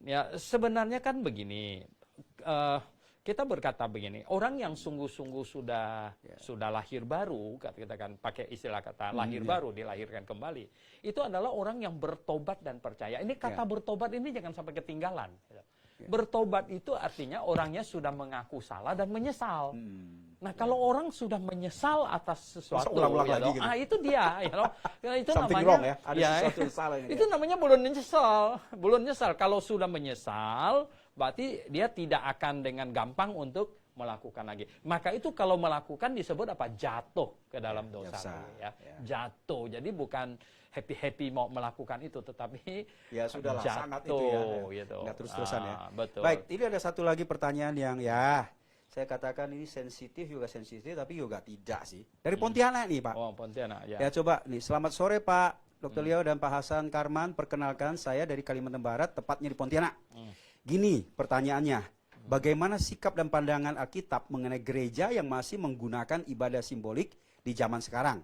Ya sebenarnya kan begini. Kita berkata begini, orang yang sungguh-sungguh sudah lahir baru, kita kan pakai istilah kata lahir baru, dilahirkan kembali, itu adalah orang yang bertobat dan percaya. Ini kata bertobat ini jangan sampai ketinggalan. Bertobat itu artinya orangnya sudah mengaku salah dan menyesal. Nah kalau orang sudah menyesal atas sesuatu, ya lagi gitu. Itu dia, itu something namanya wrong ya, ada sesuatu yang salah ini. Itu namanya belum nyesal. Kalau sudah menyesal, berarti dia tidak akan dengan gampang untuk melakukan lagi. Maka itu kalau melakukan disebut apa? Jatuh ke dalam dosa. Jatuh. Jadi bukan happy mau melakukan itu, tetapi ya sudahlah, sangat jatuh, itu ya. Gitu. Nggak terus-terusan ya. Betul. Baik, ini ada satu lagi pertanyaan yang ya saya katakan ini sensitif, tapi juga tidak sih. Dari Pontianak nih Pak. Oh Pontianak ya. Ya coba nih, selamat sore Pak Dr. Liao dan Pak Hasan Karman. Perkenalkan saya dari Kalimantan Barat, tepatnya di Pontianak. Gini pertanyaannya, bagaimana sikap dan pandangan Alkitab mengenai gereja yang masih menggunakan ibadah simbolik di zaman sekarang?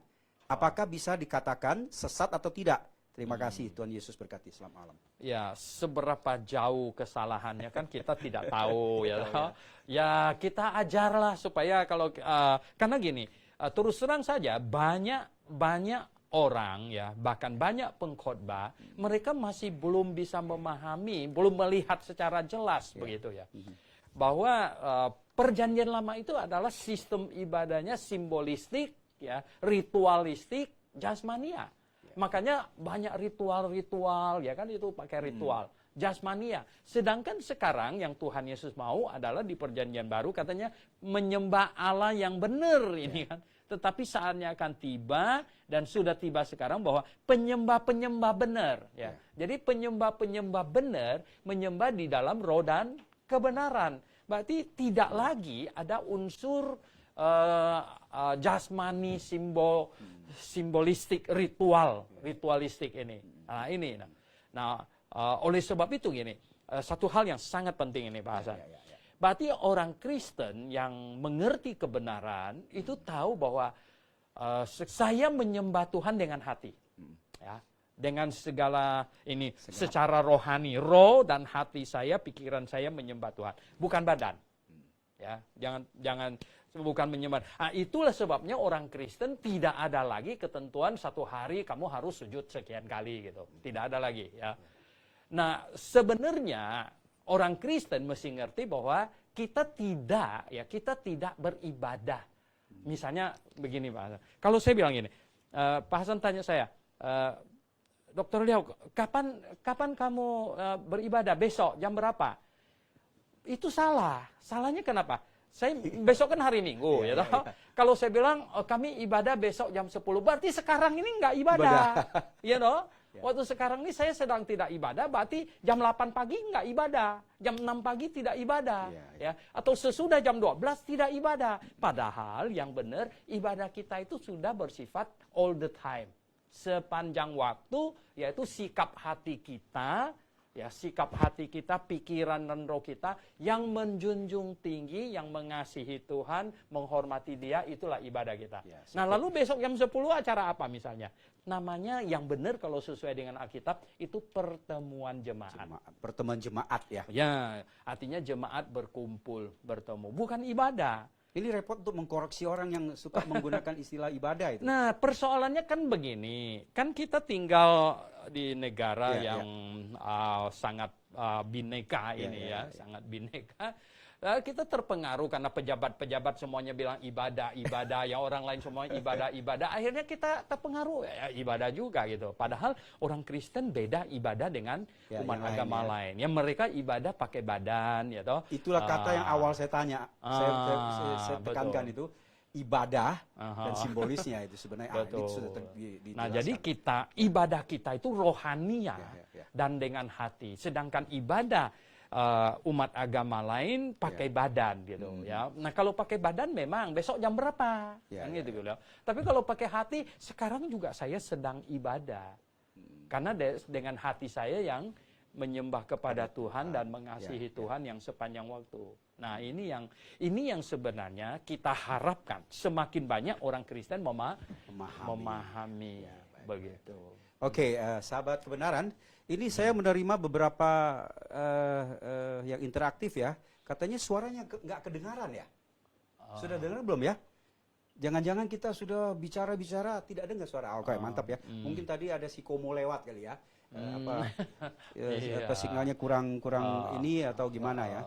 Apakah bisa dikatakan sesat atau tidak? Terima kasih, Tuhan Yesus berkati. Selamat malam. Ya, seberapa jauh kesalahannya kan kita tidak tahu ya. Ya kita ajarlah supaya kalau karena gini, terus terang saja banyak orang ya, bahkan banyak pengkhotbah, mereka masih belum bisa memahami, belum melihat secara jelas begitu ya. Bahwa perjanjian lama itu adalah sistem ibadahnya simbolistik ya, ritualistik, jasmania. Makanya banyak ritual-ritual ya kan, itu pakai ritual. Jasmania. Sedangkan sekarang yang Tuhan Yesus mau adalah di perjanjian baru katanya menyembah Allah yang benar ini kan. Tetapi saatnya akan tiba dan sudah tiba sekarang bahwa penyembah-penyembah benar ya. Jadi penyembah-penyembah benar menyembah di dalam roh dan kebenaran. Berarti tidak lagi ada unsur jasmani, simbolistik, ritualistik ini. Nah, ini. Nah, oleh sebab itu gini, satu hal yang sangat penting ini Pak Hasan. Berarti orang Kristen yang mengerti kebenaran itu tahu bahwa saya menyembah Tuhan dengan hati. Ya, dengan segala ini secara rohani, roh dan hati saya, pikiran saya menyembah Tuhan, bukan badan. Ya, jangan bukan menyembah. Nah, itulah sebabnya orang Kristen tidak ada lagi ketentuan satu hari kamu harus sujud sekian kali gitu. Tidak ada lagi ya. Nah, sebenarnya orang Kristen mesti ngerti bahwa kita tidak beribadah. Misalnya begini Pak Hasan. Kalau saya bilang gini, Pak Hasan tanya saya, Dr. Liao, kapan kamu beribadah? Besok jam berapa? Itu salah. Salahnya kenapa? Saya besok kan hari Minggu, ya toh. Kalau saya bilang kami ibadah besok jam 10, berarti sekarang ini nggak ibadah, ya toh. Waktu sekarang ini saya sedang tidak ibadah, berarti jam 8 pagi nggak ibadah, jam 6 pagi tidak ibadah, ya. Atau sesudah jam 12 tidak ibadah. Padahal yang benar ibadah kita itu sudah bersifat all the time, sepanjang waktu, yaitu sikap hati kita. Ya, sikap hati kita, pikiran dan roh kita yang menjunjung tinggi, yang mengasihi Tuhan, menghormati Dia, itulah ibadah kita. Nah, lalu besok jam 10 acara apa misalnya? Namanya yang benar kalau sesuai dengan Alkitab, itu pertemuan jemaat. Pertemuan jemaat ya? Ya, artinya jemaat berkumpul, bertemu. Bukan ibadah. Ini repot untuk mengkoreksi orang yang suka menggunakan istilah ibadah itu. Nah, persoalannya kan begini. Kan kita tinggal di negara yang sangat bineka ini ya, sangat bineka. Kita terpengaruh karena pejabat-pejabat semuanya bilang ibadah, yang orang lain semuanya ibadah. Akhirnya kita terpengaruh, ya ibadah juga gitu. Padahal orang Kristen beda ibadah dengan umat agama lain. Ya mereka ibadah pakai badan, ya toh. Itulah kata yang awal saya tanya. Saya tekankan itu. Ibadah dan simbolisnya itu sebenarnya itu sudah dijelaskan. Nah, jadi ibadah kita itu rohania dan dengan hati. Sedangkan ibadah umat agama lain pakai badan gitu ya. Nah, kalau pakai badan memang besok jam berapa? Kan gitu gitu. Tapi kalau pakai hati, sekarang juga saya sedang ibadah. Karena dengan hati saya yang menyembah kepada Tuhan dan mengasihi Tuhan yang sepanjang waktu. Nah, ini yang sebenarnya kita harapkan semakin banyak orang Kristen memahami begitu. Oke, sahabat kebenaran, ini saya menerima beberapa yang interaktif ya. Katanya suaranya nggak kedengaran ya. Sudah dengar belum ya? Jangan-jangan kita sudah bicara-bicara tidak dengar suara. Oke, mantap ya. Mungkin tadi ada si Komo lewat kali ya. Apa sinyalnya kurang ini atau gimana ya?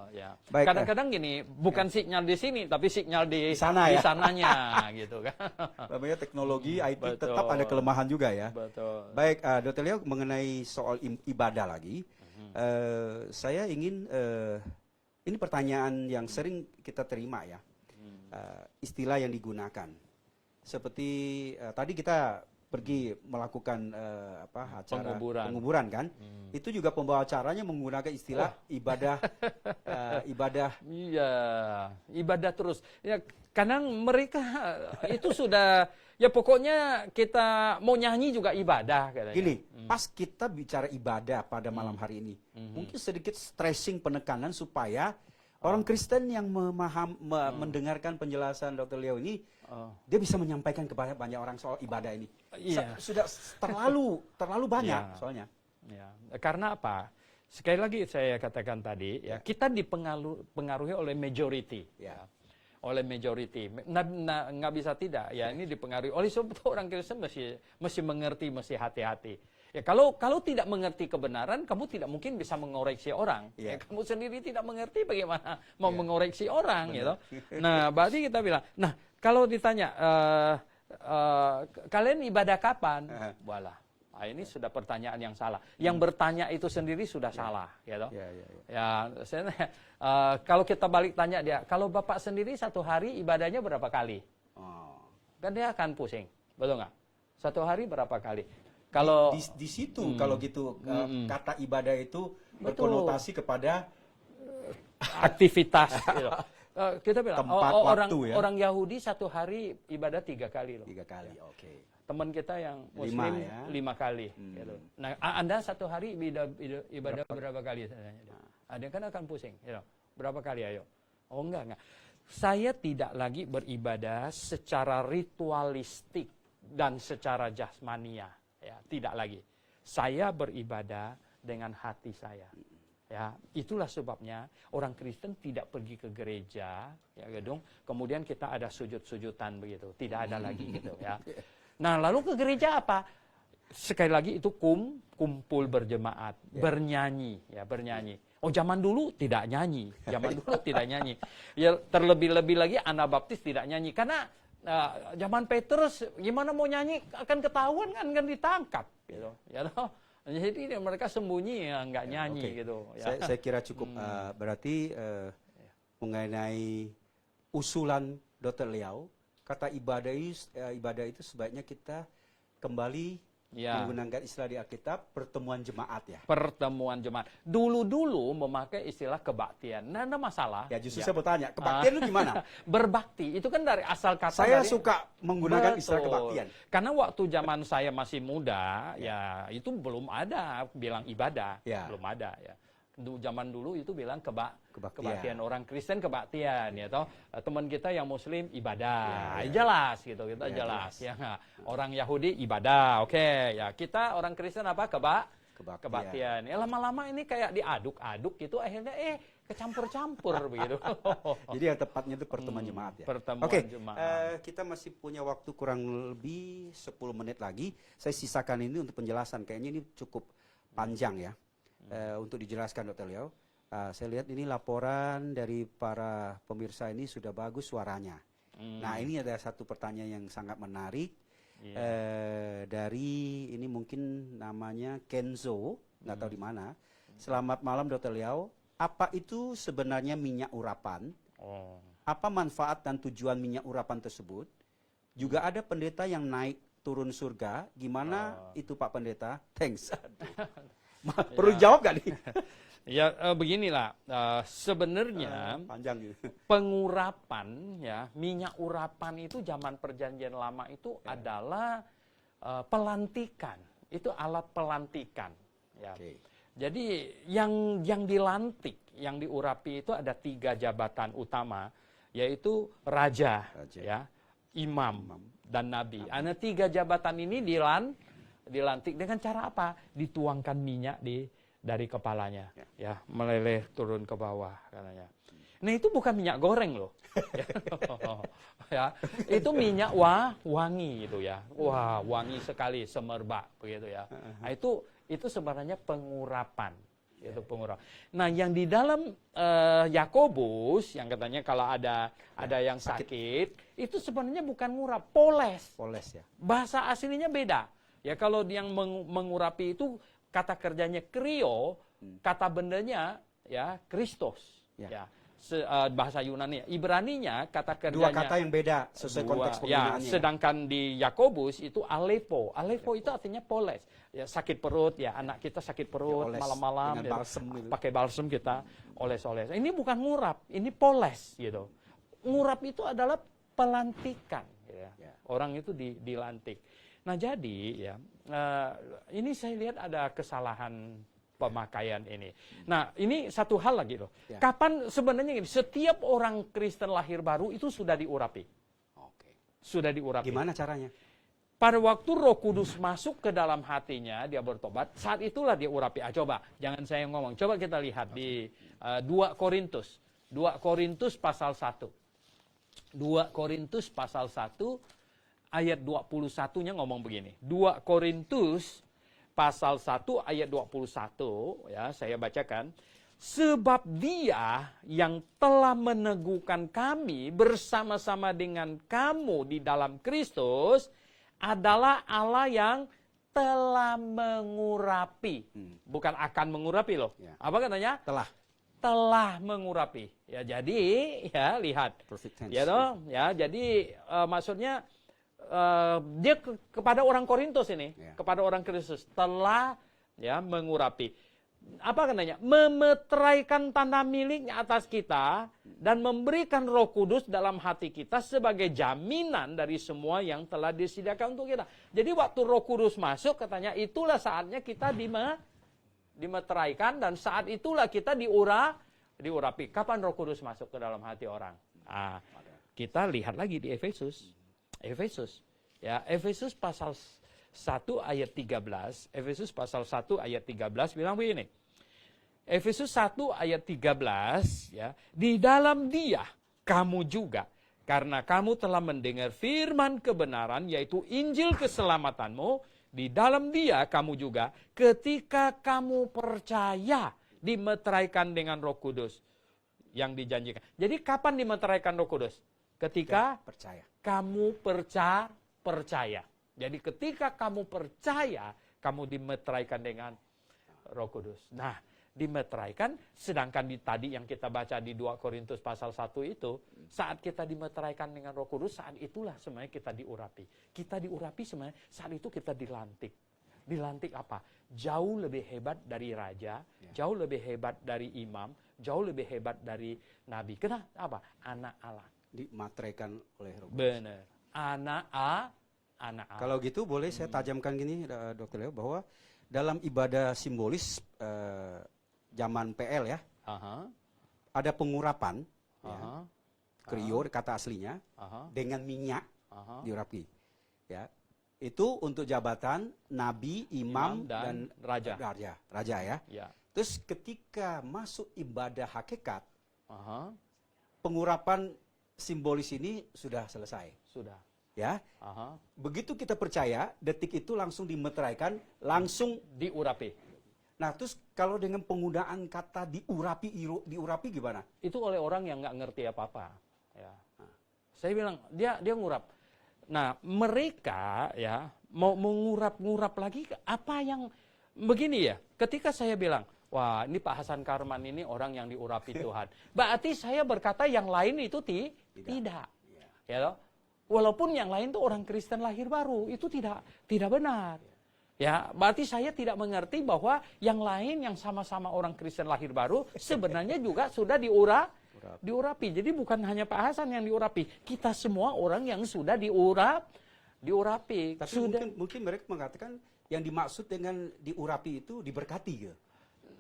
Baik, kadang-kadang gini, bukan sinyal di sini tapi sinyal di sana ya. Sananya gitu kan. Namanya teknologi IT tetap ada kelemahan juga ya. Betul. Baik, Dr. Leo mengenai soal ibadah lagi. Saya ingin ini pertanyaan yang sering kita terima ya. Istilah yang digunakan. Seperti tadi kita pergi melakukan acara penguburan kan, itu juga pembawa acaranya menggunakan istilah ibadah. Iya, ibadah terus. Ya, kadang mereka itu sudah ya pokoknya kita mau nyanyi juga ibadah katanya. Gini, pas kita bicara ibadah pada malam hari ini, mungkin sedikit stressing penekanan supaya orang Kristen yang mendengarkan penjelasan Dr. Leo ini, dia bisa menyampaikan kepada banyak orang soal ibadah ini. Sudah terlalu banyak soalnya. Ya. Karena apa? Sekali lagi saya katakan tadi, kita dipengaruhi oleh majority. Oleh majority. Nggak bisa tidak. Ya, ini dipengaruhi. Oleh sebab itu orang Kristen mesti mengerti, mesti hati-hati. Ya, kalau tidak mengerti kebenaran, kamu tidak mungkin bisa mengoreksi orang. Ya, kamu sendiri tidak mengerti bagaimana mau mengoreksi orang, gitu. Nah, berarti kita bilang, nah kalau ditanya, kalian ibadah kapan? Walah, ini sudah pertanyaan yang salah. Yang bertanya itu sendiri sudah salah, gitu. Ya, kalau kita balik tanya dia, kalau bapak sendiri satu hari ibadahnya berapa kali? Kan dia akan pusing, betul nggak? Satu hari berapa kali? Kalau di situ kalau gitu kata ibadah itu berkonotasi kepada aktivitas gitu. Kita bilang tempat, orang waktu ya. orang Yahudi satu hari ibadah 3 kali loh. 3 kali, oke. Teman kita yang 5 Muslim ya. 5 kali. Gitu. Nah, Anda satu hari ibadah berapa kali? Ada kan akan pusing. You know. Berapa kali ayo? Oh enggak. Saya tidak lagi beribadah secara ritualistik dan secara jasmania. Ya, tidak lagi. Saya beribadah dengan hati saya. Ya, itulah sebabnya orang Kristen tidak pergi ke gereja, ya gedung. Kemudian kita ada sujud-sujudan begitu, tidak ada lagi gitu ya. Nah, lalu ke gereja apa? Sekali lagi itu kumpul berjemaat, bernyanyi, ya bernyanyi. Oh, zaman dulu tidak nyanyi, Ya terlebih-lebih lagi Anabaptis tidak nyanyi karena zaman Petrus gimana mau nyanyi akan ketahuan kan ditangkap, gitu. Ya toh. Jadi mereka sembunyi ya nggak nyanyi gitu. Ya. Saya kira cukup berarti mengenai usulan Dr. Liao, kata ibadah itu sebaiknya kita kembali menggunakan istilah di Alkitab pertemuan jemaat ya. Pertemuan jemaat. Dulu-dulu memakai istilah kebaktian. Nah, ada masalah. Ya justru saya bertanya, kebaktian itu gimana? Berbakti itu kan dari asal kata. Saya suka menggunakan istilah kebaktian. Karena waktu zaman saya masih muda, ya itu belum ada bilang ibadah, belum ada ya. Zaman dulu itu bilang kebaktian. Orang Kristen kebaktian, ya toh. Teman kita yang Muslim ibadah, jelas gitu, kita jelas. Ya, orang Yahudi ibadah, oke. Ya kita orang Kristen apa kebaktian. Ya lama-lama ini kayak diaduk-aduk gitu, akhirnya kecampur-campur begitu. Jadi yang tepatnya itu pertemuan jemaat ya. Pertemuan jemaat. Kita masih punya waktu kurang lebih 10 menit lagi. Saya sisakan ini untuk penjelasan. Kayaknya ini cukup panjang ya. Untuk dijelaskan Dr. Liao, saya lihat ini laporan dari para pemirsa ini sudah bagus suaranya. Nah ini ada satu pertanyaan yang sangat menarik dari ini mungkin namanya Kenzo, nggak tahu di mana. Selamat malam Dr. Liao, apa itu sebenarnya minyak urapan? Apa manfaat dan tujuan minyak urapan tersebut? Juga ada pendeta yang naik turun surga, gimana itu Pak Pendeta? Thanks. Perlu jawab gak nih? Ya beginilah, sebenarnya panjang gitu. Pengurapan ya, minyak urapan itu zaman perjanjian lama itu adalah pelantikan. Itu alat pelantikan ya. Jadi yang dilantik, yang diurapi itu ada 3 jabatan utama, yaitu raja. Ya, imam dan nabi. Ada 3 jabatan ini dilantik dengan cara apa? Dituangkan minyak dari kepalanya, ya meleleh turun ke bawah katanya. Nah itu bukan minyak goreng loh, ya itu minyak wangi itu ya, wah wangi sekali semerbak begitu ya. Nah, itu sebenarnya pengurapan, itu pengurapan. Nah yang di dalam Yakobus yang katanya kalau ada yang sakit, itu sebenarnya bukan ngurap, poles ya. Bahasa aslinya beda. Ya kalau yang mengurapi itu kata kerjanya krio, kata bendanya ya Kristos. Ya. Bahasa Yunani, Ibraninya kata kerjanya 2 kata yang beda sesuai konteks penggunaannya. Ya, sedangkan di Yakobus itu alepo. Alepo itu artinya poles. Ya sakit perut, ya anak kita sakit perut malam-malam pakai balsem kita oles-oles. Ini bukan ngurap, ini poles gitu. Ngurap itu adalah pelantikan ya. Orang itu dilantik. Nah jadi ya ini saya lihat ada kesalahan pemakaian ini. Nah ini satu hal lagi loh. Kapan sebenarnya setiap orang Kristen lahir baru itu sudah diurapi. Sudah diurapi. Gimana caranya? Pada waktu Roh Kudus masuk ke dalam hatinya, dia bertobat, saat itulah dia urapi. Coba, jangan saya ngomong. Coba kita lihat di 2 Korintus. 2 Korintus pasal 1. 2 Korintus pasal 1. Ayat 21-nya ngomong begini. 2 Korintus pasal 1 ayat 21 ya, saya bacakan. Sebab Dia yang telah meneguhkan kami bersama-sama dengan kamu di dalam Kristus adalah Allah yang telah mengurapi. Bukan akan mengurapi loh. Apa katanya? Telah mengurapi. Ya jadi ya lihat. Ya dong, ya jadi maksudnya dia kepada orang Korintus ini, kepada orang Kristus telah ya mengurapi. apa katanya? Memeteraikan tanda miliknya atas kita dan memberikan Roh Kudus dalam hati kita sebagai jaminan dari semua yang telah disediakan untuk kita. Jadi waktu Roh Kudus masuk katanya itulah saatnya kita dimeteraikan dan saat itulah kita diurapi. Kapan Roh Kudus masuk ke dalam hati orang? Nah, kita lihat lagi di Efesus. Ya, Efesus pasal 1 ayat 13. Efesus pasal 1 ayat 13 bilang begini. Efesus 1 ayat 13 ya, di dalam Dia kamu juga karena kamu telah mendengar firman kebenaran yaitu Injil keselamatanmu, di dalam Dia kamu juga ketika kamu percaya dimeteraikan dengan Roh Kudus yang dijanjikan. Jadi kapan dimeteraikan Roh Kudus? Ketika percaya. Kamu percaya. Jadi ketika kamu percaya, kamu dimeteraikan dengan Roh Kudus. Nah, dimeteraikan, sedangkan tadi yang kita baca di 2 Korintus pasal 1 itu, saat kita dimeteraikan dengan Roh Kudus, saat itulah sebenarnya kita diurapi. Kita diurapi sebenarnya, saat itu kita dilantik. Dilantik apa? Jauh lebih hebat dari raja, jauh lebih hebat dari imam, jauh lebih hebat dari nabi. Kenapa? Apa? Anak Allah. Dimateraikan oleh Roh Kudus. Benar. Anak Allah. Kalau gitu boleh saya tajamkan gini, Dr. Leo, bahwa dalam ibadah simbolis zaman PL ya, ada pengurapan, krior kata aslinya, dengan minyak diurapi. Ya, itu untuk jabatan nabi, imam dan raja. Raja ya. Ya. Terus ketika masuk ibadah hakikat, pengurapan simbolis ini sudah selesai. Sudah. Ya, begitu kita percaya, detik itu langsung dimeteraikan, langsung diurapi. Nah, terus kalau dengan penggunaan kata diurapi gimana? Itu oleh orang yang nggak ngerti apa-apa. Ya. Saya bilang dia ngurap. Nah, mereka ya mau mengurap lagi apa yang begini ya. Ketika saya bilang, wah ini Pak Hasan Karman ini orang yang diurapi Tuhan. Berarti saya berkata yang lain itu tidak. Ya toh? Walaupun yang lain itu orang Kristen lahir baru, itu tidak benar. Ya, berarti saya tidak mengerti bahwa yang lain yang sama-sama orang Kristen lahir baru sebenarnya juga sudah diurapi. Jadi bukan hanya Pak Hasan yang diurapi, kita semua orang yang sudah diurapi. Tapi sudah. mungkin mereka mengatakan yang dimaksud dengan diurapi itu diberkati gitu.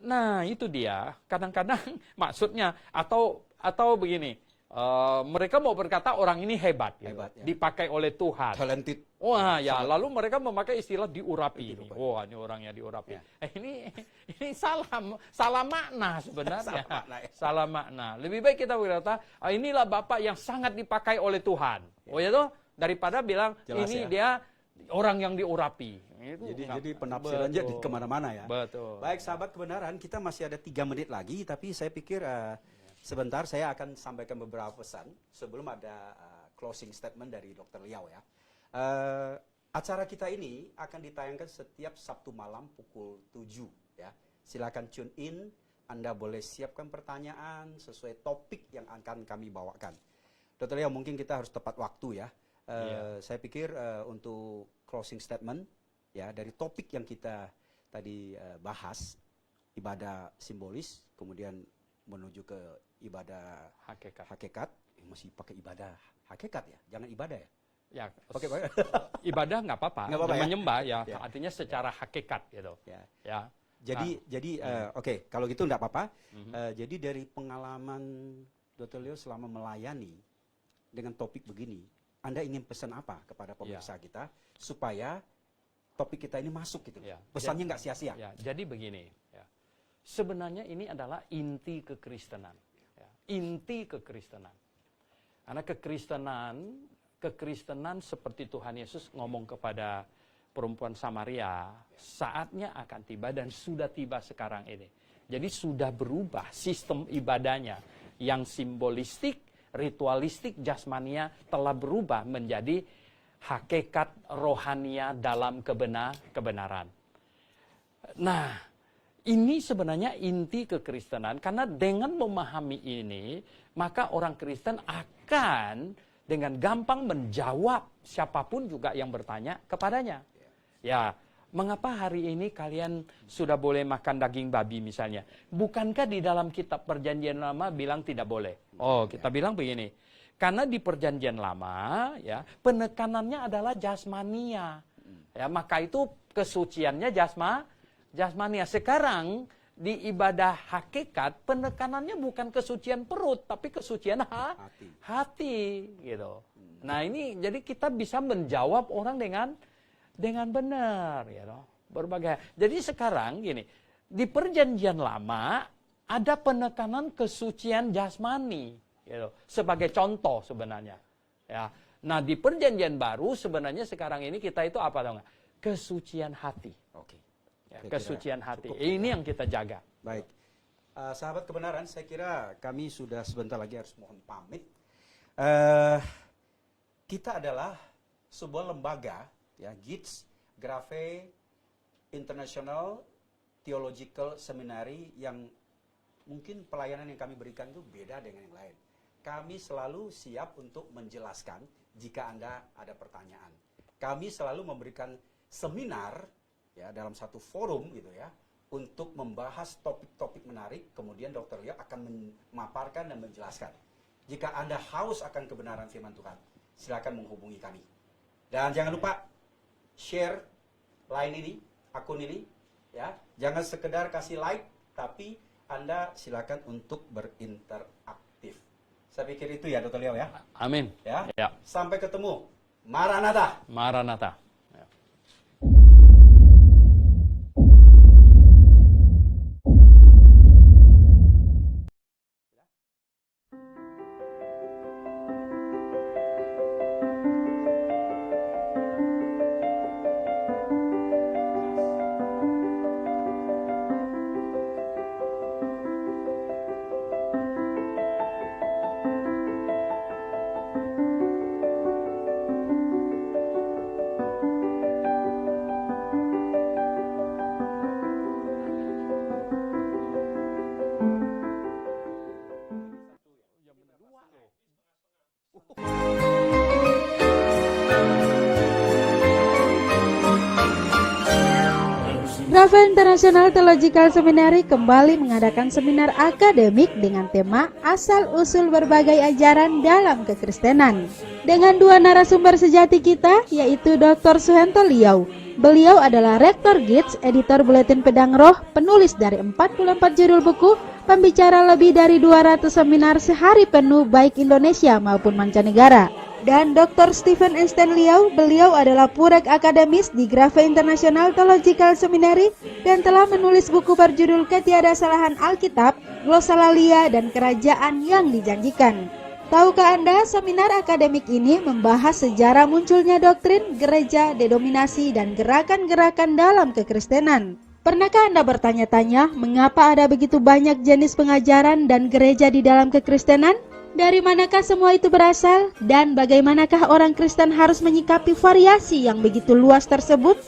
Nah, itu dia. Kadang-kadang maksudnya atau begini. Mereka mau berkata orang ini hebat ya. Dipakai oleh Tuhan. Talented. Wah ya, lalu mereka memakai istilah diurapi ini. Wah, ini orangnya diurapi. Ya. Ini salah makna sebenarnya. Salah makna. Lebih baik kita berkata, inilah Bapak yang sangat dipakai oleh Tuhan. Oh ya toh, daripada bilang jelas, ini ya. dia orang yang diurapi. Jadi penafsiran jadi kemana-mana ya. Betul. Baik, sahabat kebenaran, kita masih ada 3 menit lagi, tapi saya pikir sebentar saya akan sampaikan beberapa pesan sebelum ada closing statement dari Dr. Liao ya. Acara kita ini akan ditayangkan setiap Sabtu malam pukul 7 ya. Silakan tune in, Anda boleh siapkan pertanyaan sesuai topik yang akan kami bawakan. Dr. Liao, mungkin kita harus tepat waktu ya. Saya pikir untuk closing statement ya dari topik yang kita tadi bahas, ibadah simbolis, kemudian menuju ke ibadah hakikat. Masih pakai ibadah hakikat ya, jangan ibadah ya. Ya, ibadah nggak apa-apa, ya? Menyembah ya, artinya secara hakikat gitu. Ya. Jadi oke, kalau gitu nggak apa-apa. Jadi dari pengalaman Dr. Leo selama melayani dengan topik begini, Anda ingin pesan apa kepada pemirsa kita supaya topik kita ini masuk gitu? Pesannya nggak sia-sia. Ya, jadi begini. Ya. Sebenarnya ini adalah inti kekristenan. Ya. Inti kekristenan. Karena kekristenan seperti Tuhan Yesus ngomong kepada perempuan Samaria, saatnya akan tiba dan sudah tiba sekarang ini. Jadi sudah berubah sistem ibadahnya yang simbolistik, ritualistik, jasmania telah berubah menjadi hakikat rohania dalam kebenaran. Nah, ini sebenarnya inti kekristenan, karena dengan memahami ini, maka orang Kristen akan dengan gampang menjawab siapapun juga yang bertanya kepadanya. Ya, Mengapa hari ini kalian sudah boleh makan daging babi misalnya? Bukankah di dalam kitab perjanjian lama bilang tidak boleh? Oh, kita bilang begini. Karena di perjanjian lama ya, penekanannya adalah jasmania. Ya, maka itu kesuciannya jasmania. Sekarang di ibadah hakikat penekanannya bukan kesucian perut tapi kesucian hati gitu. Nah, ini jadi kita bisa menjawab orang dengan benar, ya you berbagai. Jadi sekarang gini, di perjanjian lama ada penekanan kesucian jasmani, gitu, sebagai contoh sebenarnya. Ya, nah di perjanjian baru sebenarnya sekarang ini kita itu apa dong? Kesucian hati. Oke. Ya, kesucian hati. Ini yang kita jaga. Baik, sahabat kebenaran, saya kira kami sudah sebentar lagi harus mohon pamit. Kita adalah sebuah lembaga, ya, GITS, Graphe International Theological Seminary, yang mungkin pelayanan yang kami berikan itu beda dengan yang lain. Kami selalu siap untuk menjelaskan jika Anda ada pertanyaan. Kami selalu memberikan seminar, ya, dalam satu forum gitu ya, untuk membahas topik-topik menarik. Kemudian Dr. Leo akan memaparkan dan menjelaskan. Jika Anda haus akan kebenaran firman Tuhan, silakan menghubungi kami. Dan jangan lupa share line ini, akun ini, ya. Jangan sekedar kasih like, tapi Anda silakan untuk berinteraksi. Saya pikir itu ya, Dr. Leo ya. Amin. Ya. Ya. Sampai ketemu. Maranatha. Maranatha. Graphe International Theological Seminary kembali mengadakan seminar akademik dengan tema asal-usul berbagai ajaran dalam kekristenan. Dengan dua narasumber sejati kita, yaitu Dr. Suhento Liau. Beliau adalah Rektor GITS, editor Buletin Pedang Roh, penulis dari 44 judul buku, pembicara lebih dari 200 seminar sehari penuh baik Indonesia maupun mancanegara. Dan Dr. Stephen Einstein Liau, beliau adalah purek akademis di Graphe International Theological Seminary dan telah menulis buku berjudul Ketiadasalahan Alkitab, Glosalalia, dan Kerajaan yang Dijanjikan. Tahukah Anda, seminar akademik ini membahas sejarah munculnya doktrin, gereja, denominasi, dan gerakan-gerakan dalam kekristenan. Pernahkah Anda bertanya-tanya mengapa ada begitu banyak jenis pengajaran dan gereja di dalam kekristenan? Dari manakah semua itu berasal? Dan bagaimanakah orang Kristen harus menyikapi variasi yang begitu luas tersebut?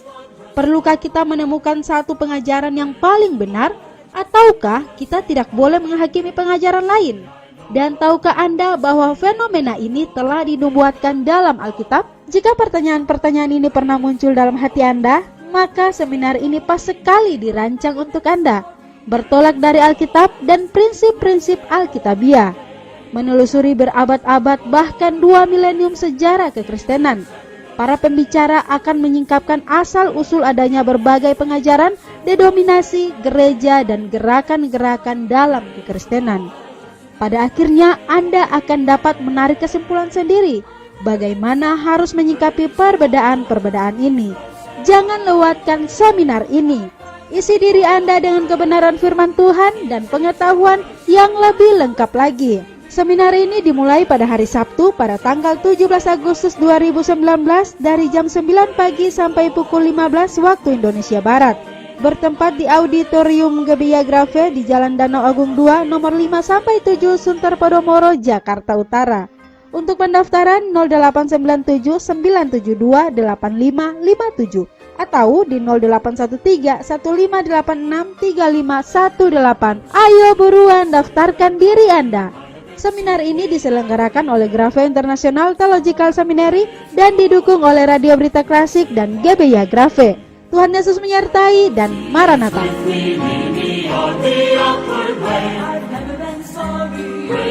Perlukah kita menemukan satu pengajaran yang paling benar? Ataukah kita tidak boleh menghakimi pengajaran lain? Dan tahukah Anda bahwa fenomena ini telah dinubuatkan dalam Alkitab? Jika pertanyaan-pertanyaan ini pernah muncul dalam hati Anda, maka seminar ini pas sekali dirancang untuk Anda. Bertolak dari Alkitab dan prinsip-prinsip Alkitabiah. Menelusuri berabad-abad bahkan 2 milenium sejarah kekristenan. Para pembicara akan menyingkapkan asal-usul adanya berbagai pengajaran, denominasi, gereja, dan gerakan-gerakan dalam kekristenan. Pada akhirnya Anda akan dapat menarik kesimpulan sendiri bagaimana harus menyikapi perbedaan-perbedaan ini. Jangan lewatkan seminar ini. Isi diri Anda dengan kebenaran firman Tuhan dan pengetahuan yang lebih lengkap lagi. Seminar ini dimulai pada hari Sabtu pada tanggal 17 Agustus 2019 dari jam 9 pagi sampai pukul 15 waktu Indonesia Barat. Bertempat di Auditorium Gebeya Graphe di Jalan Danau Agung 2 nomor 5-7 Sunter Podomoro, Jakarta Utara. Untuk pendaftaran 0897 972 8557 atau di 0813 1586 3518. Ayo buruan daftarkan diri Anda. Seminar ini diselenggarakan oleh Graphe International Theological Seminary dan didukung oleh Radio Berita Klasik dan Gebeya Graphe. Tuhan Yesus menyertai dan Maranatha. We on the upward way. I've never been so weary.